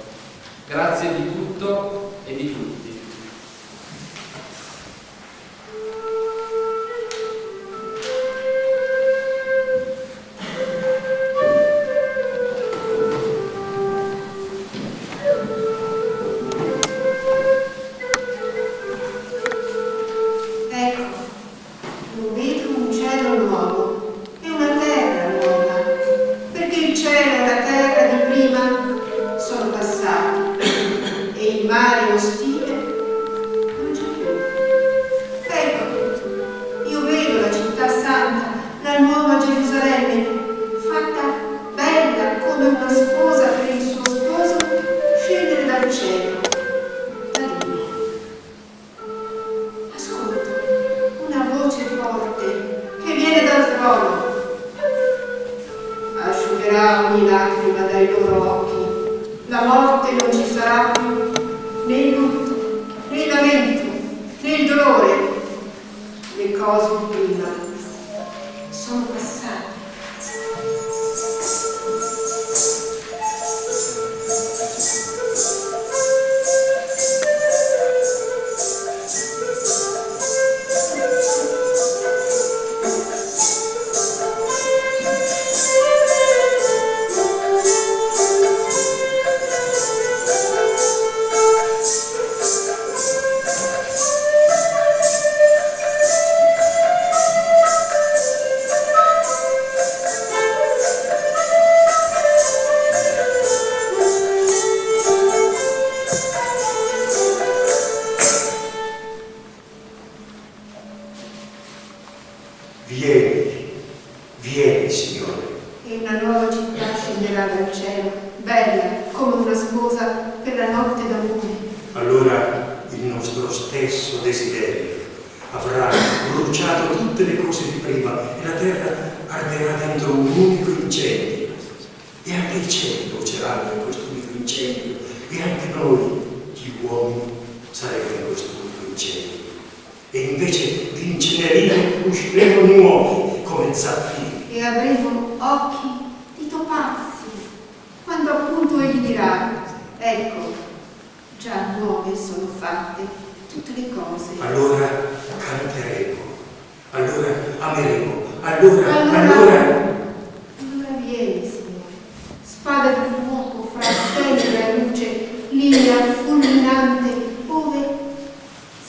Grazie di tutto e di tutti. Ecco, non vedo un cielo nuovo e una terra nuova, perché il cielo e la terra di prima sono passati e il mare ostile non c'è più. Ecco, io vedo la città santa, la nuova Gerusalemme, fatta bella come una sposa per il suo sposo, scendere dal cielo. Da Dio. Ascolto una voce forte che viene dal trono. Asciugherà ogni lacrima dai loro occhi. La morte non ci sarà più, né il lutto, né il lamento, né il dolore. Le cose di prima sono passate. Vieni, vieni, Signore. E una nuova città scenderà dal cielo, bella come una sposa per la notte d'amore. Allora il nostro stesso desiderio avrà bruciato tutte le cose di prima e la terra arderà dentro un unico incendio. E anche i cieli bruceranno in questo unico incendio e anche noi, gli uomini, saremo in questo unico incendio. E invece di incenerire usciremo nuovi come zaffiri. E avremo occhi di topazzi, quando appunto egli dirà, ecco, già nuove sono fatte tutte le cose. Allora canteremo, allora ameremo, allora vieni, Signore, spada di fuoco fra tenebra e luce, linea fulminante, ove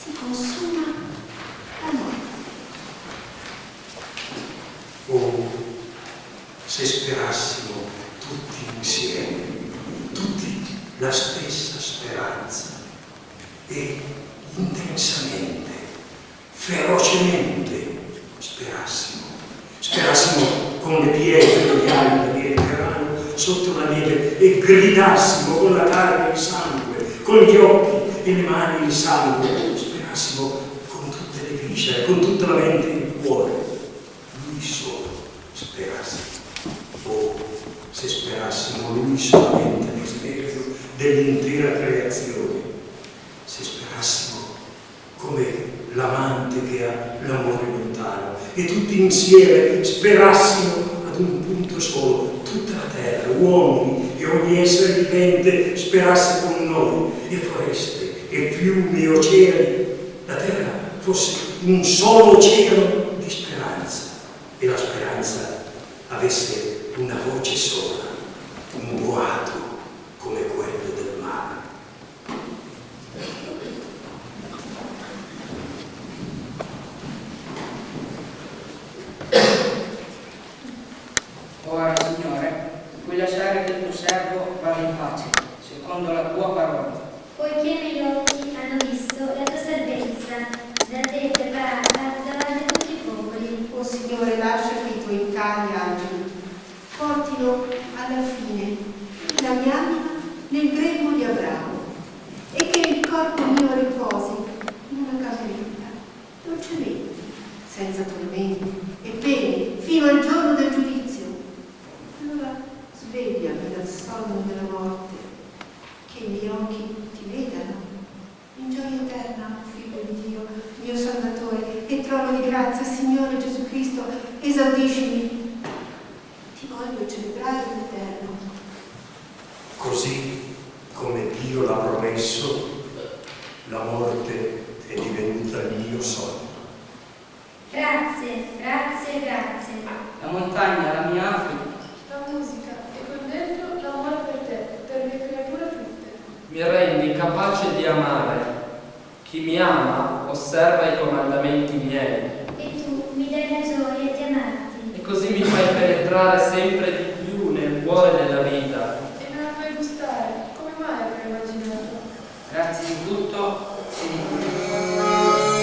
si consuma la notte. Oh, se sperassimo tutti insieme, tutti la stessa speranza, e intensamente, ferocemente sperassimo con le pietre e gli alberi e il grano sotto la neve e gridassimo con la carne e il sangue, con gli occhi e le mani e il sangue, sperassimo con tutte le viscere, con tutta la mente e il cuore. Lui solo sperasse. Oh, se sperassimo lui solamente desiderio dell'intera creazione, se sperassimo come l'amante che ha l'amore lontano e tutti insieme sperassimo ad un punto solo, tutta la terra, uomini e ogni essere vivente sperasse con noi, e foreste e fiumi e oceani, la terra fosse un solo oceano di speranza e la speranza avesse una voce sola, un boato come quello del mare. Ora, Signore, vuoi lasciare che il tuo servo vada in pace, secondo la tua parola. Poiché i miei occhi hanno visto la tua salvezza, da te preparata davanti a tutti i popoli. O Signore, lascia che i tuoi cari angeli portino alla fine la mia anima nel grembo di Abramo e che il corpo mio riposi in una caseretta, dolcemente, senza tormenti e pene, fino al giorno del giudizio. Allora svegliami dal sonno della morte, che i miei occhi ti vedano in gioia eterna, Figlio di Dio, mio Salvatore e trono di grazia, Signore Gesù Cristo, esaudiscimi. Ti voglio celebrare l'Eterno. Così come Dio l'ha promesso, la morte è divenuta il mio sogno. Grazie, grazie, grazie. La montagna, la mia Africa. La musica e quel dentro l'amore per te, per le creature tutte. Mi rendi capace di amare. Chi mi ama osserva i comandamenti miei. E tu mi dai la gioia di amarti. E così mi fai penetrare sempre di più nel cuore della vita. E me la fai gustare, come mai avrei immaginato? Grazie di tutto e di tutto.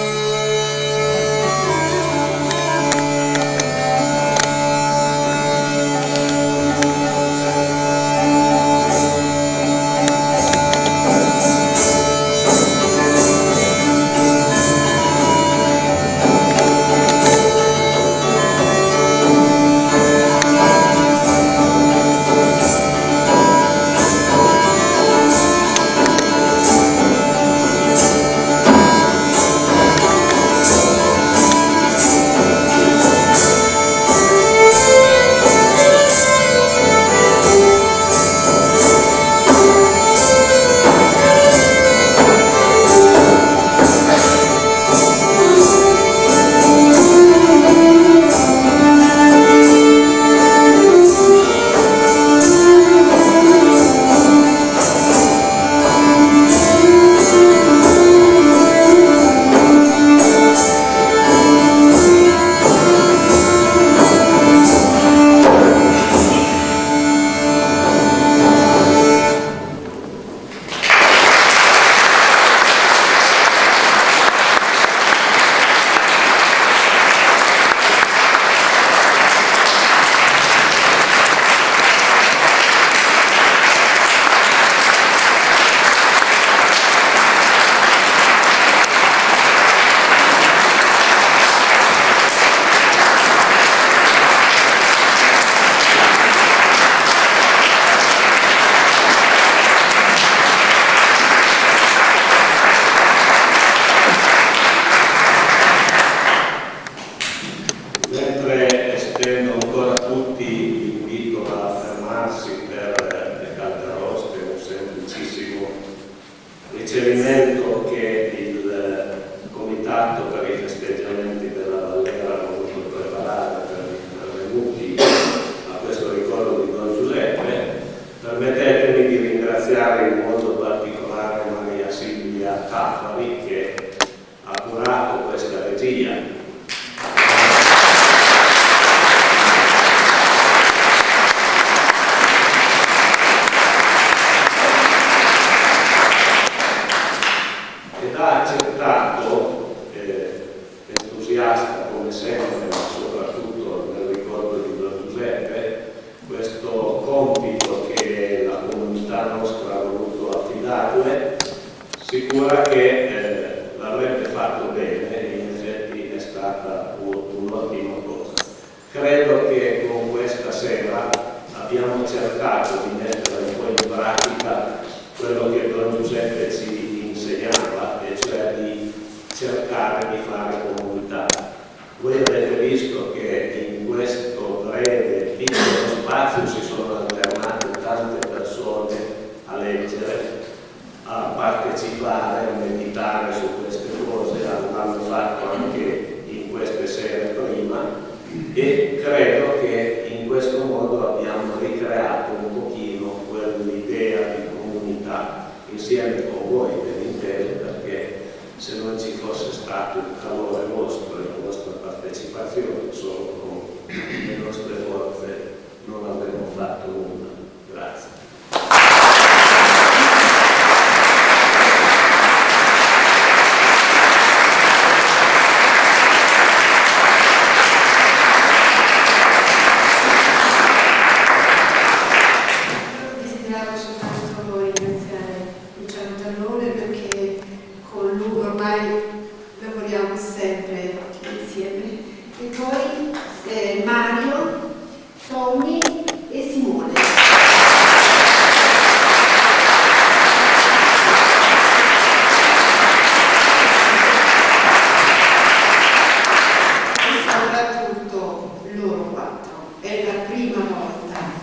ricevimento che il Comitato per i festeggiamenti della Valera ha voluto preparare per i pervenuti a questo ricordo di Don Giuseppe. Permettetemi di ringraziare in modo particolare Maria Silvia Caffari che ha curato questa regia. Entusiasta come sempre, ma soprattutto nel ricordo di Don Giuseppe, questo compito che la comunità nostra ha voluto affidarle, sicura che l'avrebbe fatto bene e in effetti è stata un'ottima cosa. Credo che con questa sera abbiamo cercato di mettere un po' in pratica quello che Don Giuseppe ci insegnava, e cioè di cercare di fare comunità. Voi avete visto che in questo breve piccolo spazio si sono alternate tante persone a leggere, a partecipare, a meditare su queste cose, l'hanno fatto anche in queste sere prima, e credo che in questo modo abbiamo ricreato un pochino quell'idea di comunità insieme con voi, ben inteso, perché se non ci fosse stato il calore vostro e la vostra partecipazione, solo con le nostre forze non Tommy e Simone. Soprattutto loro quattro. È la prima volta.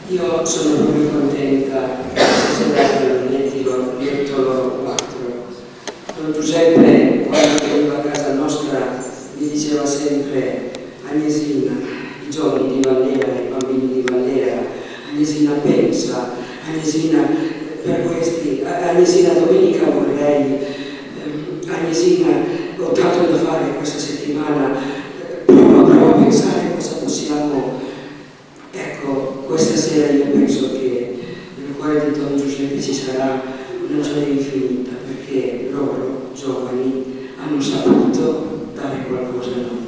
Io sono proprio contenta che stasera l'ho detto loro quattro. Don Giuseppe, quando veniva a casa nostra, mi diceva sempre: Agnesina, i giovani di Vallera, i bambini di Vallera, Agnesina pensa, Agnesina per questi, Agnesina domenica vorrei, Agnesina ho tanto da fare questa settimana, prova a pensare cosa possiamo. Ecco, questa sera io penso che nel cuore di Don Giuseppe ci sarà una gioia infinita, perché loro, giovani, hanno saputo dare qualcosa a noi.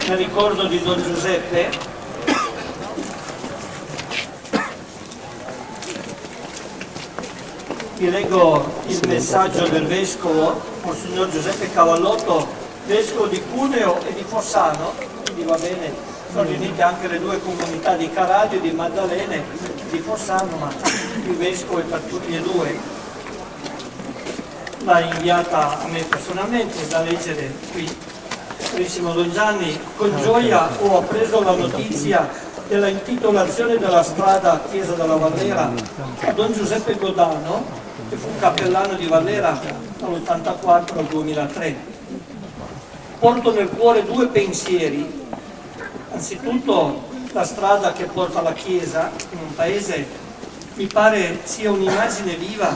Nel ricordo di Don Giuseppe vi leggo il messaggio del Vescovo, Monsignor Giuseppe Cavallotto, Vescovo di Cuneo e di Fossano, quindi va bene, sono riunite anche le due comunità di Caradio, di Maddalene, di Fossano, ma il Vescovo è per tutti e due. L'ha inviata a me personalmente, da leggere qui. Carissimo Don Gianni, con gioia ho appreso la notizia della intitolazione della strada Chiesa della Vallera a Don Giuseppe Godano, che fu cappellano di Vallera dall'84 al 2003. Porto nel cuore due pensieri. Anzitutto la strada che porta alla Chiesa in un paese mi pare sia un'immagine viva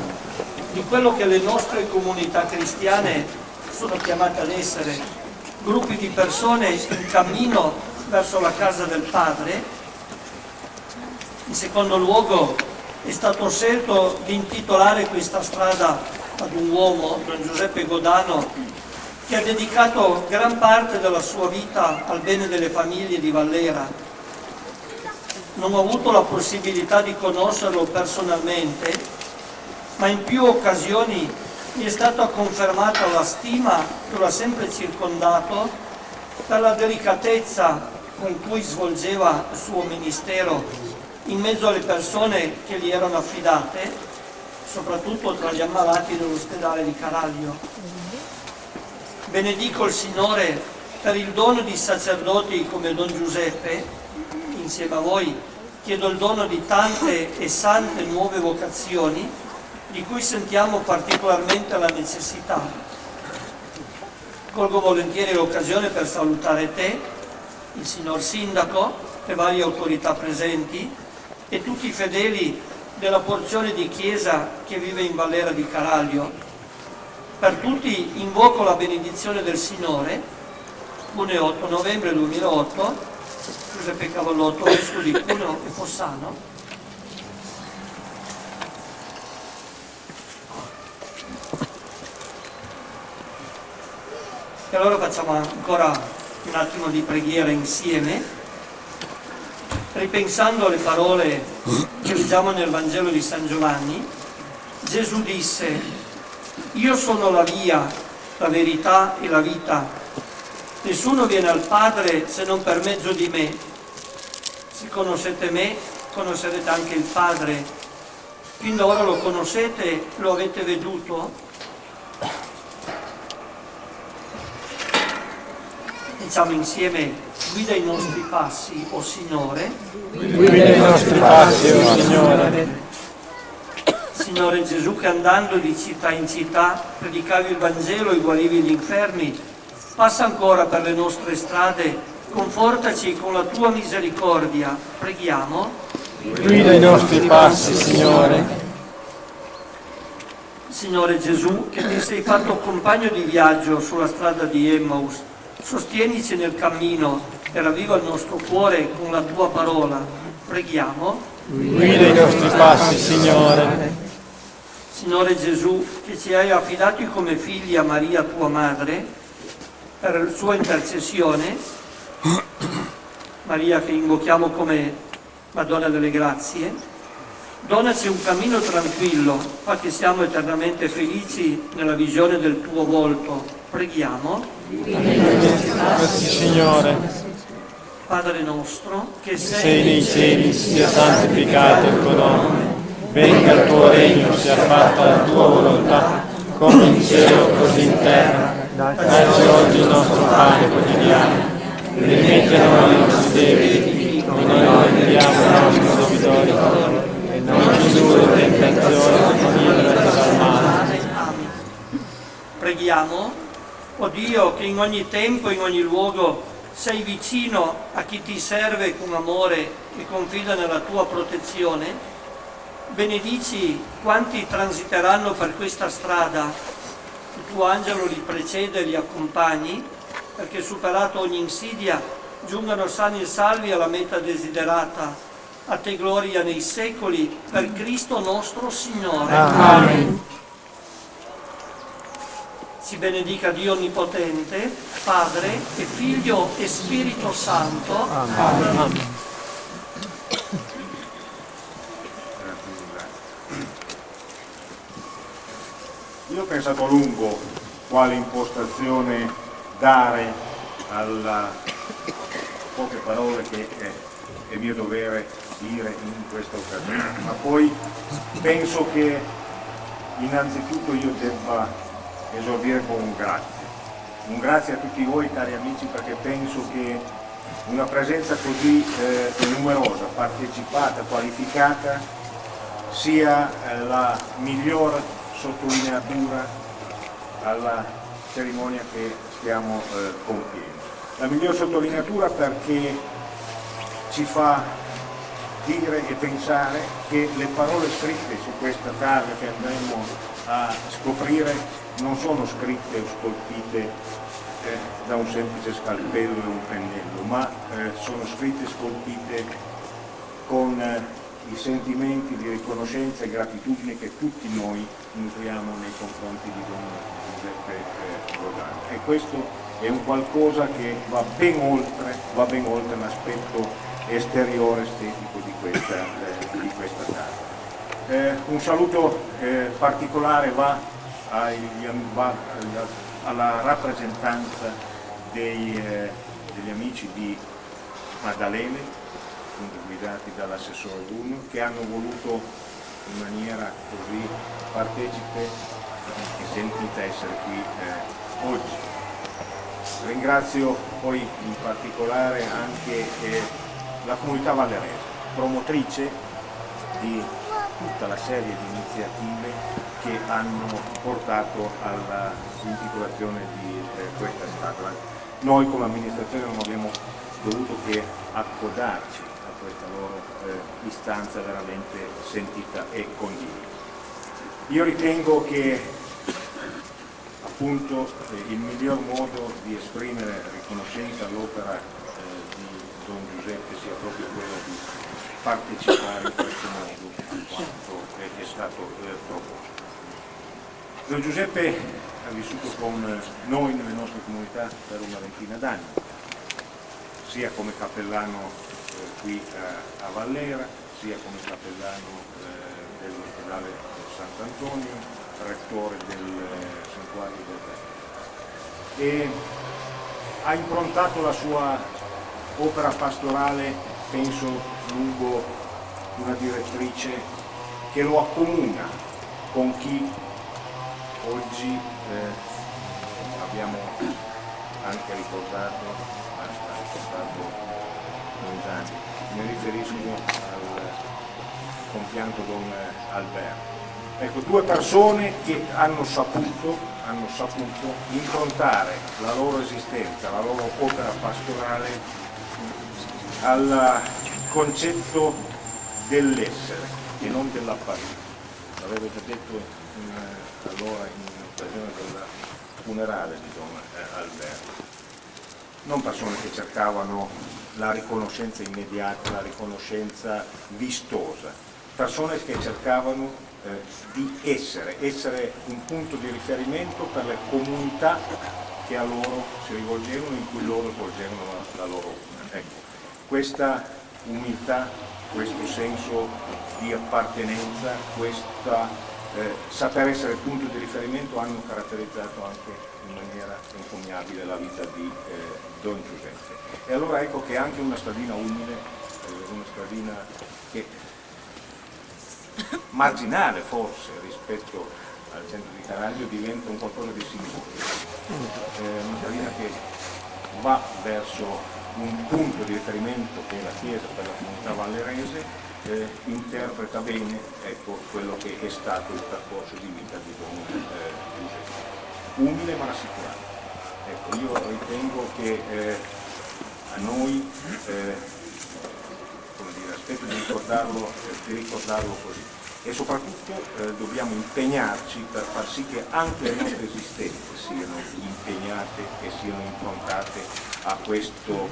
di quello che le nostre comunità cristiane sono chiamate ad essere. Gruppi di persone in cammino verso la casa del Padre. In secondo luogo è stato scelto di intitolare questa strada ad un uomo, Don Giuseppe Godano, che ha dedicato gran parte della sua vita al bene delle famiglie di Vallera. Non ho avuto la possibilità di conoscerlo personalmente, ma in più occasioni mi è stata confermata la stima che lo ha sempre circondato per la delicatezza con cui svolgeva il suo ministero in mezzo alle persone che gli erano affidate, soprattutto tra gli ammalati dell'ospedale di Caraglio. Benedico il Signore per il dono di sacerdoti come Don Giuseppe. Insieme a voi chiedo il dono di tante e sante nuove vocazioni di cui sentiamo particolarmente la necessità. Colgo volentieri l'occasione per salutare te, il signor Sindaco, le varie autorità presenti e tutti i fedeli della porzione di chiesa che vive in Vallera di Caraglio. Per tutti invoco la benedizione del Signore. Cuneo 8 novembre 2008, Giuseppe Cavallotto, Vescovo di Cuneo e Fossano. E allora facciamo ancora un attimo di preghiera insieme, ripensando alle parole che leggiamo nel Vangelo di San Giovanni. Gesù disse: io sono la via, la verità e la vita. Nessuno viene al Padre se non per mezzo di me. Se conoscete me, conoscerete anche il Padre. Fin da ora lo conoscete, lo avete veduto. Diciamo insieme: guida i nostri passi, o Signore. Guida i nostri passi, o Signore. Signore Gesù, che andando di città in città predicavi il Vangelo e guarivi gli infermi, passa ancora per le nostre strade, confortaci con la tua misericordia. Preghiamo. Guida i nostri passi, Signore. Signore Gesù, che ti sei fatto compagno di viaggio sulla strada di Emmaus, sostienici nel cammino e ravviva il nostro cuore con la tua parola. Preghiamo. Guida i nostri passi, Signore. Signore Gesù, che ci hai affidati come figli a Maria, tua madre, per la sua intercessione, Maria che invochiamo come Madonna delle Grazie, donaci un cammino tranquillo, fa che siamo eternamente felici nella visione del tuo volto. Preghiamo. Grazie, Signore. Padre nostro, che Sei nei cieli, sia santificato il tuo nome. Venga il tuo regno, sia fatta la tua volontà, come in cielo così in terra. Dacci oggi il nostro pane quotidiano. Rimetti a noi i nostri debiti, come noi rendiamo i nostri debitori. E non ci indurre in tentazione, ma liberaci dal male. Preghiamo. O Dio, che in ogni tempo e in ogni luogo sei vicino a chi ti serve con amore e confida nella tua protezione, benedici quanti transiteranno per questa strada. Il tuo angelo li precede e li accompagni, perché superato ogni insidia giungano sani e salvi alla meta desiderata. A te gloria nei secoli, per Cristo nostro Signore. Amen. Ci benedica Dio Onnipotente, Padre e Figlio e Spirito Santo. Amen. Io ho pensato a lungo quale impostazione dare alla poche parole che è mio dovere dire in questa occasione, ma poi penso che innanzitutto io debba esordire con un grazie a tutti voi cari amici, perché penso che una presenza così numerosa, partecipata, qualificata sia la miglior sottolineatura alla cerimonia che stiamo compiendo. La miglior sottolineatura perché ci fa dire e pensare che le parole scritte su questa targa che andremo a scoprire non sono scritte o scolpite da un semplice scalpello e un pennello, ma sono scritte e scolpite con i sentimenti di riconoscenza e gratitudine che tutti noi nutriamo nei confronti di Don Giuseppe Rodano. E questo è un qualcosa che va ben oltre l'aspetto esteriore estetico di questa targa. Un saluto particolare va alla rappresentanza degli amici di Maddalene, guidati dall'assessore Bruno, che hanno voluto in maniera così partecipe e sentita essere qui oggi. Ringrazio poi in particolare anche la comunità vallerese, promotrice di tutta la serie di iniziative che hanno portato all'intitolazione di questa statua. Noi come amministrazione non abbiamo dovuto che accodarci a questa loro istanza veramente sentita e condivisa. Io ritengo che appunto il miglior modo di esprimere riconoscenza all'opera di Don Giuseppe sia proprio quello di partecipare in questo modo a quanto è stato proposto. Don Giuseppe ha vissuto con noi nelle nostre comunità per una ventina d'anni, sia come cappellano qui a Vallera, sia come cappellano dell'ospedale Sant'Antonio, rettore del santuario del Re. E ha improntato la sua opera pastorale, penso, lungo una direttrice che lo accomuna con chi oggi abbiamo anche ricordato Don Gianni. Mi riferisco al compianto Don Alberto. Ecco, due persone che hanno saputo improntare la loro esistenza, la loro opera pastorale al concetto dell'essere e non dell'apparire. L'avevo già detto allora in occasione del funerale di Don Alberto. Non persone che cercavano la riconoscenza immediata, la riconoscenza vistosa, persone che cercavano di essere un punto di riferimento per le comunità che a loro si rivolgevano, in cui loro svolgevano la loro vita. Ecco, questa umiltà, questo senso di appartenenza, questa saper essere punto di riferimento hanno caratterizzato anche in maniera encomiabile la vita di Don Giuseppe. E allora ecco che anche una stradina umile, una stradina che marginale forse rispetto al centro di Caraglio diventa un qualcosa di simbolico, una stradina che va verso un punto di riferimento che è la Chiesa per la comunità vallerese, interpreta bene, ecco, quello che è stato il percorso di vita di Don Giuseppe. Umile ma rassicurante. Ecco, io ritengo che a noi come dire, aspetto di ricordarlo così, e soprattutto dobbiamo impegnarci per far sì che anche le nostre esistenze siano impegnate e siano improntate a questo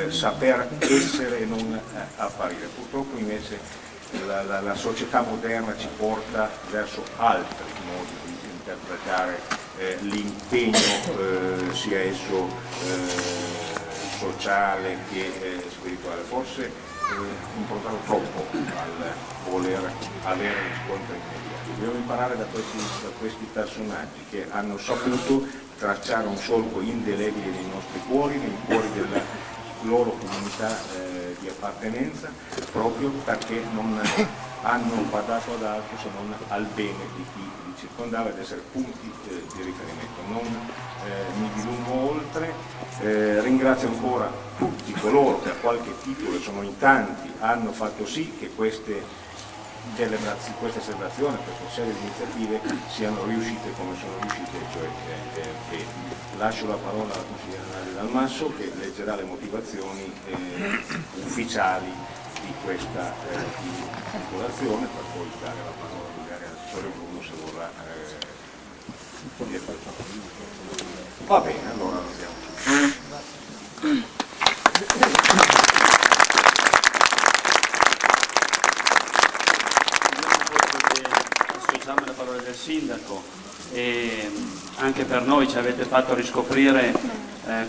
saper essere e non apparire. Purtroppo invece la società moderna ci porta verso altri modi di interpretare l'impegno, sia esso sociale che spirituale, forse improntato troppo al voler avere riscontri immediati. Dobbiamo imparare da questi personaggi che hanno saputo tracciare un solco indelebile nei nostri cuori, nei cuori della loro comunità di appartenenza, proprio perché non hanno badato ad altro se non al bene di chi li circondava, ed essere punti di riferimento. Non mi dilungo oltre, ringrazio ancora tutti coloro che a qualche titolo, sono in tanti, hanno fatto sì che queste celebrazioni, questa serie di iniziative siano riuscite come sono riuscite, cioè lascio la parola alla consigliera Nadia Dalmasso che leggerà le motivazioni ufficiali di questa intitolazione, per poi dare la parola magari all'assessore Bruno se vorrà dire qualcosa. Va bene, allora andiamo. Associamo la parola del sindaco, e anche per noi ci avete fatto riscoprire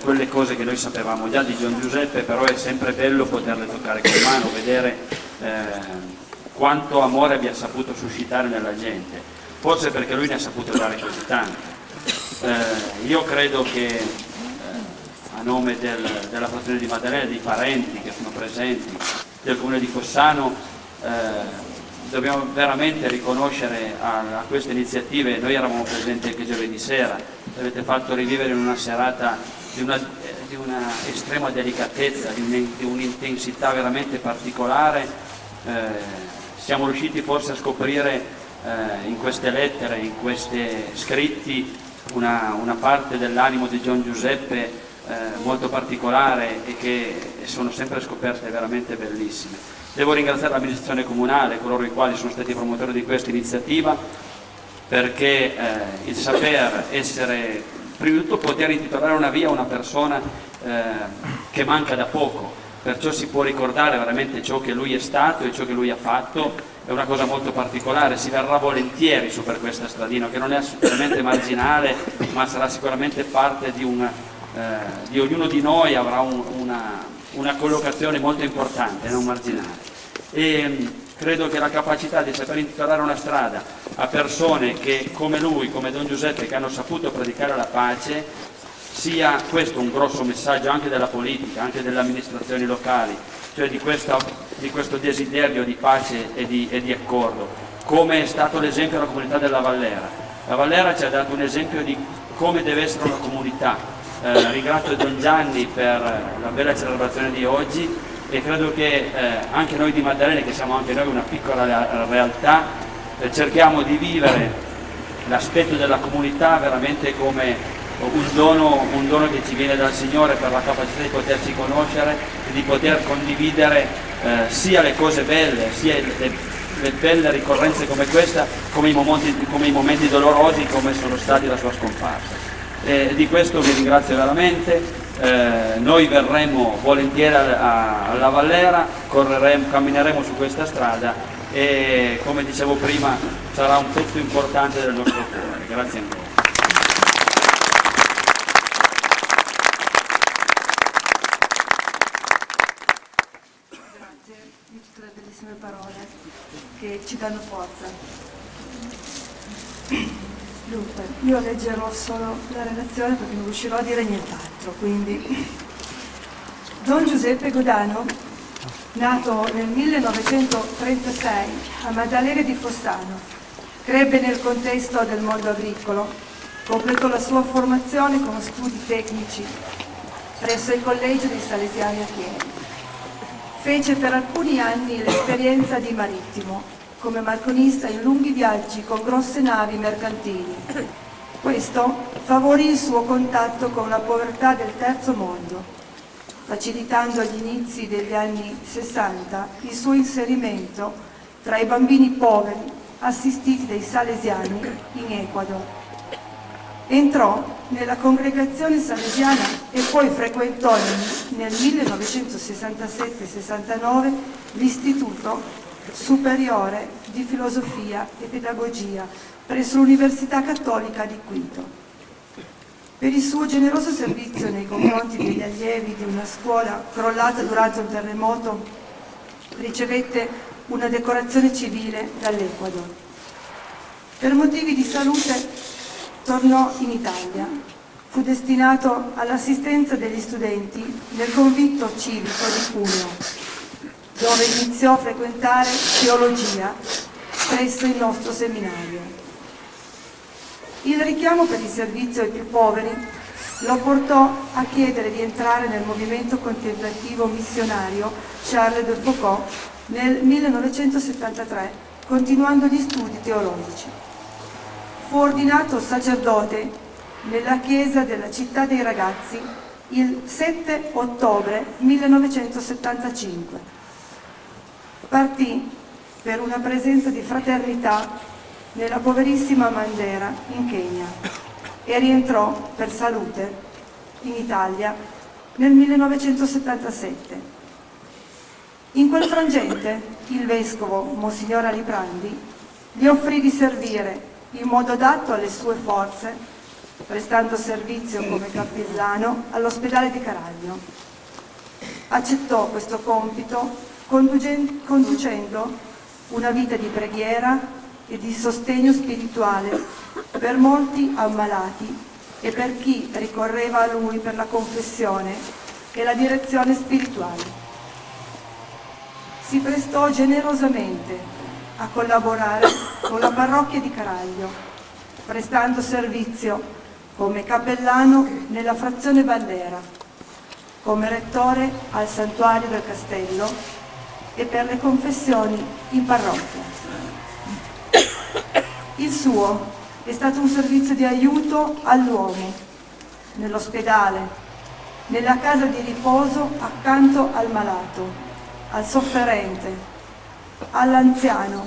quelle cose che noi sapevamo già di Don Giuseppe, però è sempre bello poterle toccare con mano, vedere quanto amore abbia saputo suscitare nella gente, forse perché lui ne ha saputo dare così tanto. Io credo che a nome della frazione di Maddalena, dei parenti che sono presenti, del comune di Fossano, dobbiamo veramente riconoscere a queste iniziative. Noi eravamo presenti anche giovedì sera, avete fatto rivivere in una serata di una estrema delicatezza, di un'intensità veramente particolare. Siamo riusciti forse a scoprire in queste lettere, in questi scritti, una parte dell'animo di Don Giuseppe molto particolare, e che sono sempre scoperte veramente bellissime. Devo ringraziare l'amministrazione comunale, coloro i quali sono stati promotori di questa iniziativa, perché il saper essere, prima di tutto poter intitolare una via a una persona che manca da poco, perciò si può ricordare veramente ciò che lui è stato e ciò che lui ha fatto, è una cosa molto particolare. Si verrà volentieri su per questa stradina, che non è assolutamente marginale, ma sarà sicuramente parte di ognuno di noi, avrà una collocazione molto importante, non marginale. E credo che la capacità di saper intitolare una strada a persone che, come lui, come Don Giuseppe, che hanno saputo predicare la pace, sia questo un grosso messaggio anche della politica, anche delle amministrazioni locali, cioè di questo desiderio di pace e di accordo, come è stato l'esempio della comunità della Vallera. La Vallera ci ha dato un esempio di come deve essere una comunità. Ringrazio Don Gianni per la bella celebrazione di oggi, e credo che anche noi di Maddalena, che siamo anche noi una piccola realtà, cerchiamo di vivere l'aspetto della comunità veramente come un dono che ci viene dal Signore, per la capacità di poterci conoscere e di poter condividere sia le cose belle, sia belle ricorrenze come questa, come i momenti dolorosi come sono stati la sua scomparsa. Di questo vi ringrazio veramente. Noi verremo volentieri alla Vallera, cammineremo su questa strada e, come dicevo prima, sarà un pezzo importante del nostro cuore. Grazie ancora. Grazie di tutte le bellissime parole che ci danno forza. Dunque, io leggerò solo la relazione perché non riuscirò a dire nient'altro, quindi Don Giuseppe Godano, nato nel 1936 a Maddalena di Fossano, crebbe nel contesto del mondo agricolo, completò la sua formazione con studi tecnici presso il Collegio dei Salesiani a Chieri. Fece per alcuni anni l'esperienza di marittimo, come marconista in lunghi viaggi con grosse navi mercantili. Questo favorì il suo contatto con la povertà del terzo mondo, facilitando agli inizi degli anni 60 il suo inserimento tra i bambini poveri assistiti dai salesiani in Ecuador. Entrò nella congregazione salesiana e poi frequentò nel 1967-69 l'Istituto Superiore di Filosofia e Pedagogia presso l'Università Cattolica di Quito. Per il suo generoso servizio nei confronti degli allievi di una scuola crollata durante un terremoto, ricevette una decorazione civile dall'Ecuador. Per motivi di salute tornò in Italia. Fu destinato all'assistenza degli studenti nel convitto civico di Cuneo, dove iniziò a frequentare teologia presso il nostro seminario. Il richiamo per il servizio ai più poveri lo portò a chiedere di entrare nel movimento contemplativo missionario Charles de Foucault nel 1973, continuando gli studi teologici. Fu ordinato sacerdote nella chiesa della Città dei Ragazzi il 7 ottobre 1975. Partì per una presenza di fraternità nella poverissima Mandera, in Kenya, e rientrò per salute in Italia nel 1977. In quel frangente il vescovo Monsignor Aliprandi gli offrì di servire in modo adatto alle sue forze, prestando servizio come cappellano all'ospedale di Caraglio. Accettò questo compito conducendo una vita di preghiera e di sostegno spirituale per molti ammalati e per chi ricorreva a lui per la confessione e la direzione spirituale. Si prestò generosamente a collaborare con la parrocchia di Caraglio, prestando servizio come cappellano nella frazione Vallera, come rettore al santuario del castello e per le confessioni in parrocchia. Il suo è stato un servizio di aiuto all'uomo, nell'ospedale, nella casa di riposo accanto al malato, al sofferente, all'anziano,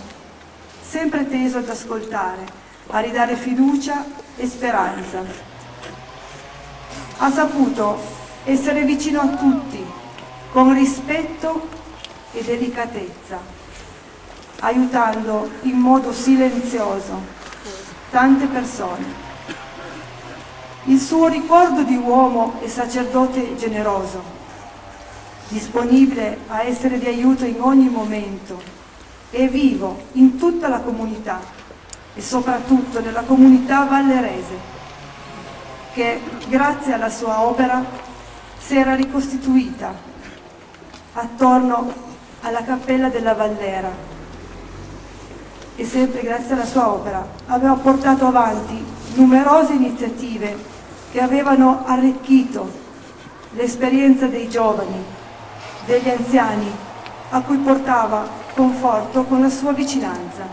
sempre teso ad ascoltare, a ridare fiducia e speranza. Ha saputo essere vicino a tutti, con rispetto e delicatezza, aiutando in modo silenzioso tante persone. Il suo ricordo di uomo e sacerdote generoso, disponibile a essere di aiuto in ogni momento, è vivo in tutta la comunità e soprattutto nella comunità vallerese, che grazie alla sua opera si era ricostituita attorno alla Cappella della Vallera e sempre grazie alla sua opera aveva portato avanti numerose iniziative che avevano arricchito l'esperienza dei giovani, degli anziani, a cui portava conforto con la sua vicinanza.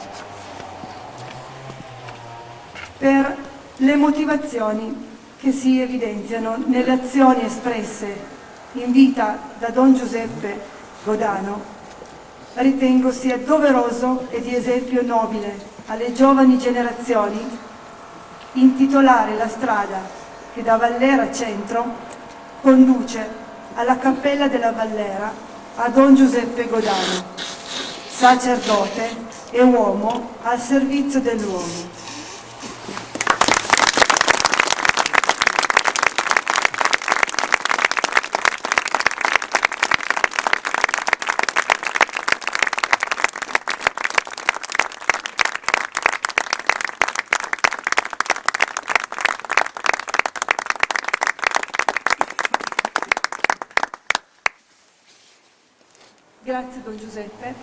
Per le motivazioni che si evidenziano nelle azioni espresse in vita da Don Giuseppe Godano, ritengo sia doveroso e di esempio nobile alle giovani generazioni intitolare la strada che da Vallera Centro conduce alla Cappella della Vallera a Don Giuseppe Godano, sacerdote e uomo al servizio dell'uomo. Grazie Don Giuseppe.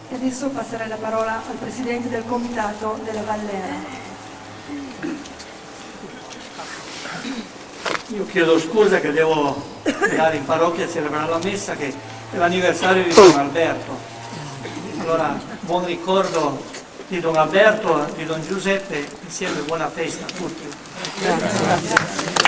E adesso passerei la parola al Presidente del Comitato della Vallera. Io chiedo scusa che devo andare in parrocchia a celebrare la messa, che è l'anniversario di Don Alberto. Allora, buon ricordo di Don Alberto, di Don Giuseppe, insieme buona festa a tutti. Grazie.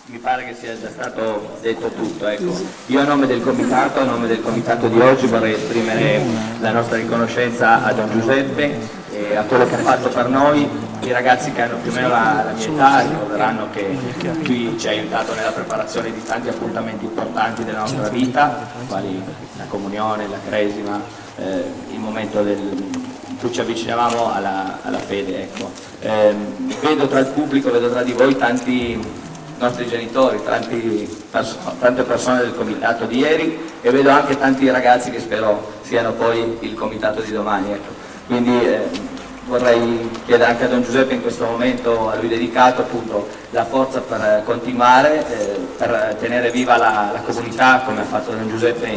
Mi pare che sia già stato detto tutto, ecco. Io a nome del comitato di oggi vorrei esprimere la nostra riconoscenza a Don Giuseppe e a quello che ha fatto per noi. I ragazzi che hanno più o meno la mia età ricorderanno che qui ci ha aiutato nella preparazione di tanti appuntamenti importanti della nostra vita, quali la comunione, la cresima, il momento in cui ci avvicinavamo alla fede, ecco. Vedo tra il pubblico, vedo tra di voi tanti nostri genitori, tante persone del comitato di ieri e vedo anche tanti ragazzi che spero siano poi il comitato di domani, ecco. Quindi vorrei chiedere anche a Don Giuseppe in questo momento, a lui dedicato appunto, la forza per continuare, per tenere viva la comunità come ha fatto Don Giuseppe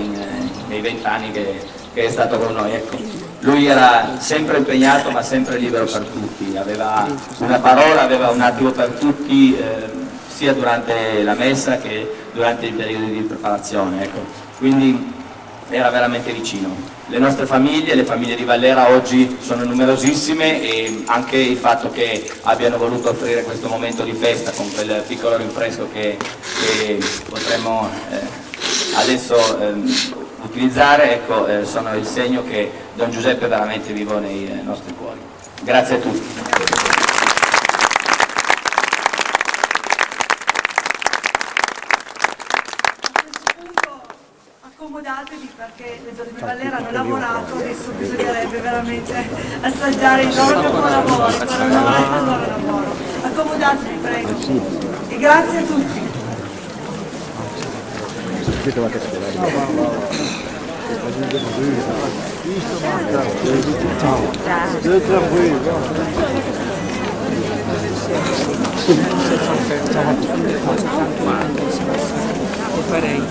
nei 20 anni che è stato con noi, ecco. Lui era sempre impegnato ma sempre libero per tutti, aveva una parola, aveva un attimo per tutti, sia durante la messa che durante i periodi di preparazione, ecco. Quindi era veramente vicino. Le nostre famiglie, le famiglie di Vallera oggi sono numerosissime e anche il fatto che abbiano voluto offrire questo momento di festa con quel piccolo rinfresco che potremmo adesso utilizzare, ecco, sono il segno che Don Giuseppe è veramente vivo nei nostri cuori. Grazie a tutti. Accomodatevi perché le donne di Vallera hanno lavorato, adesso bisognerebbe veramente assaggiare il loro buon lavoro, il loro lavoro. Accomodatevi, prego. E grazie a tutti. Farei.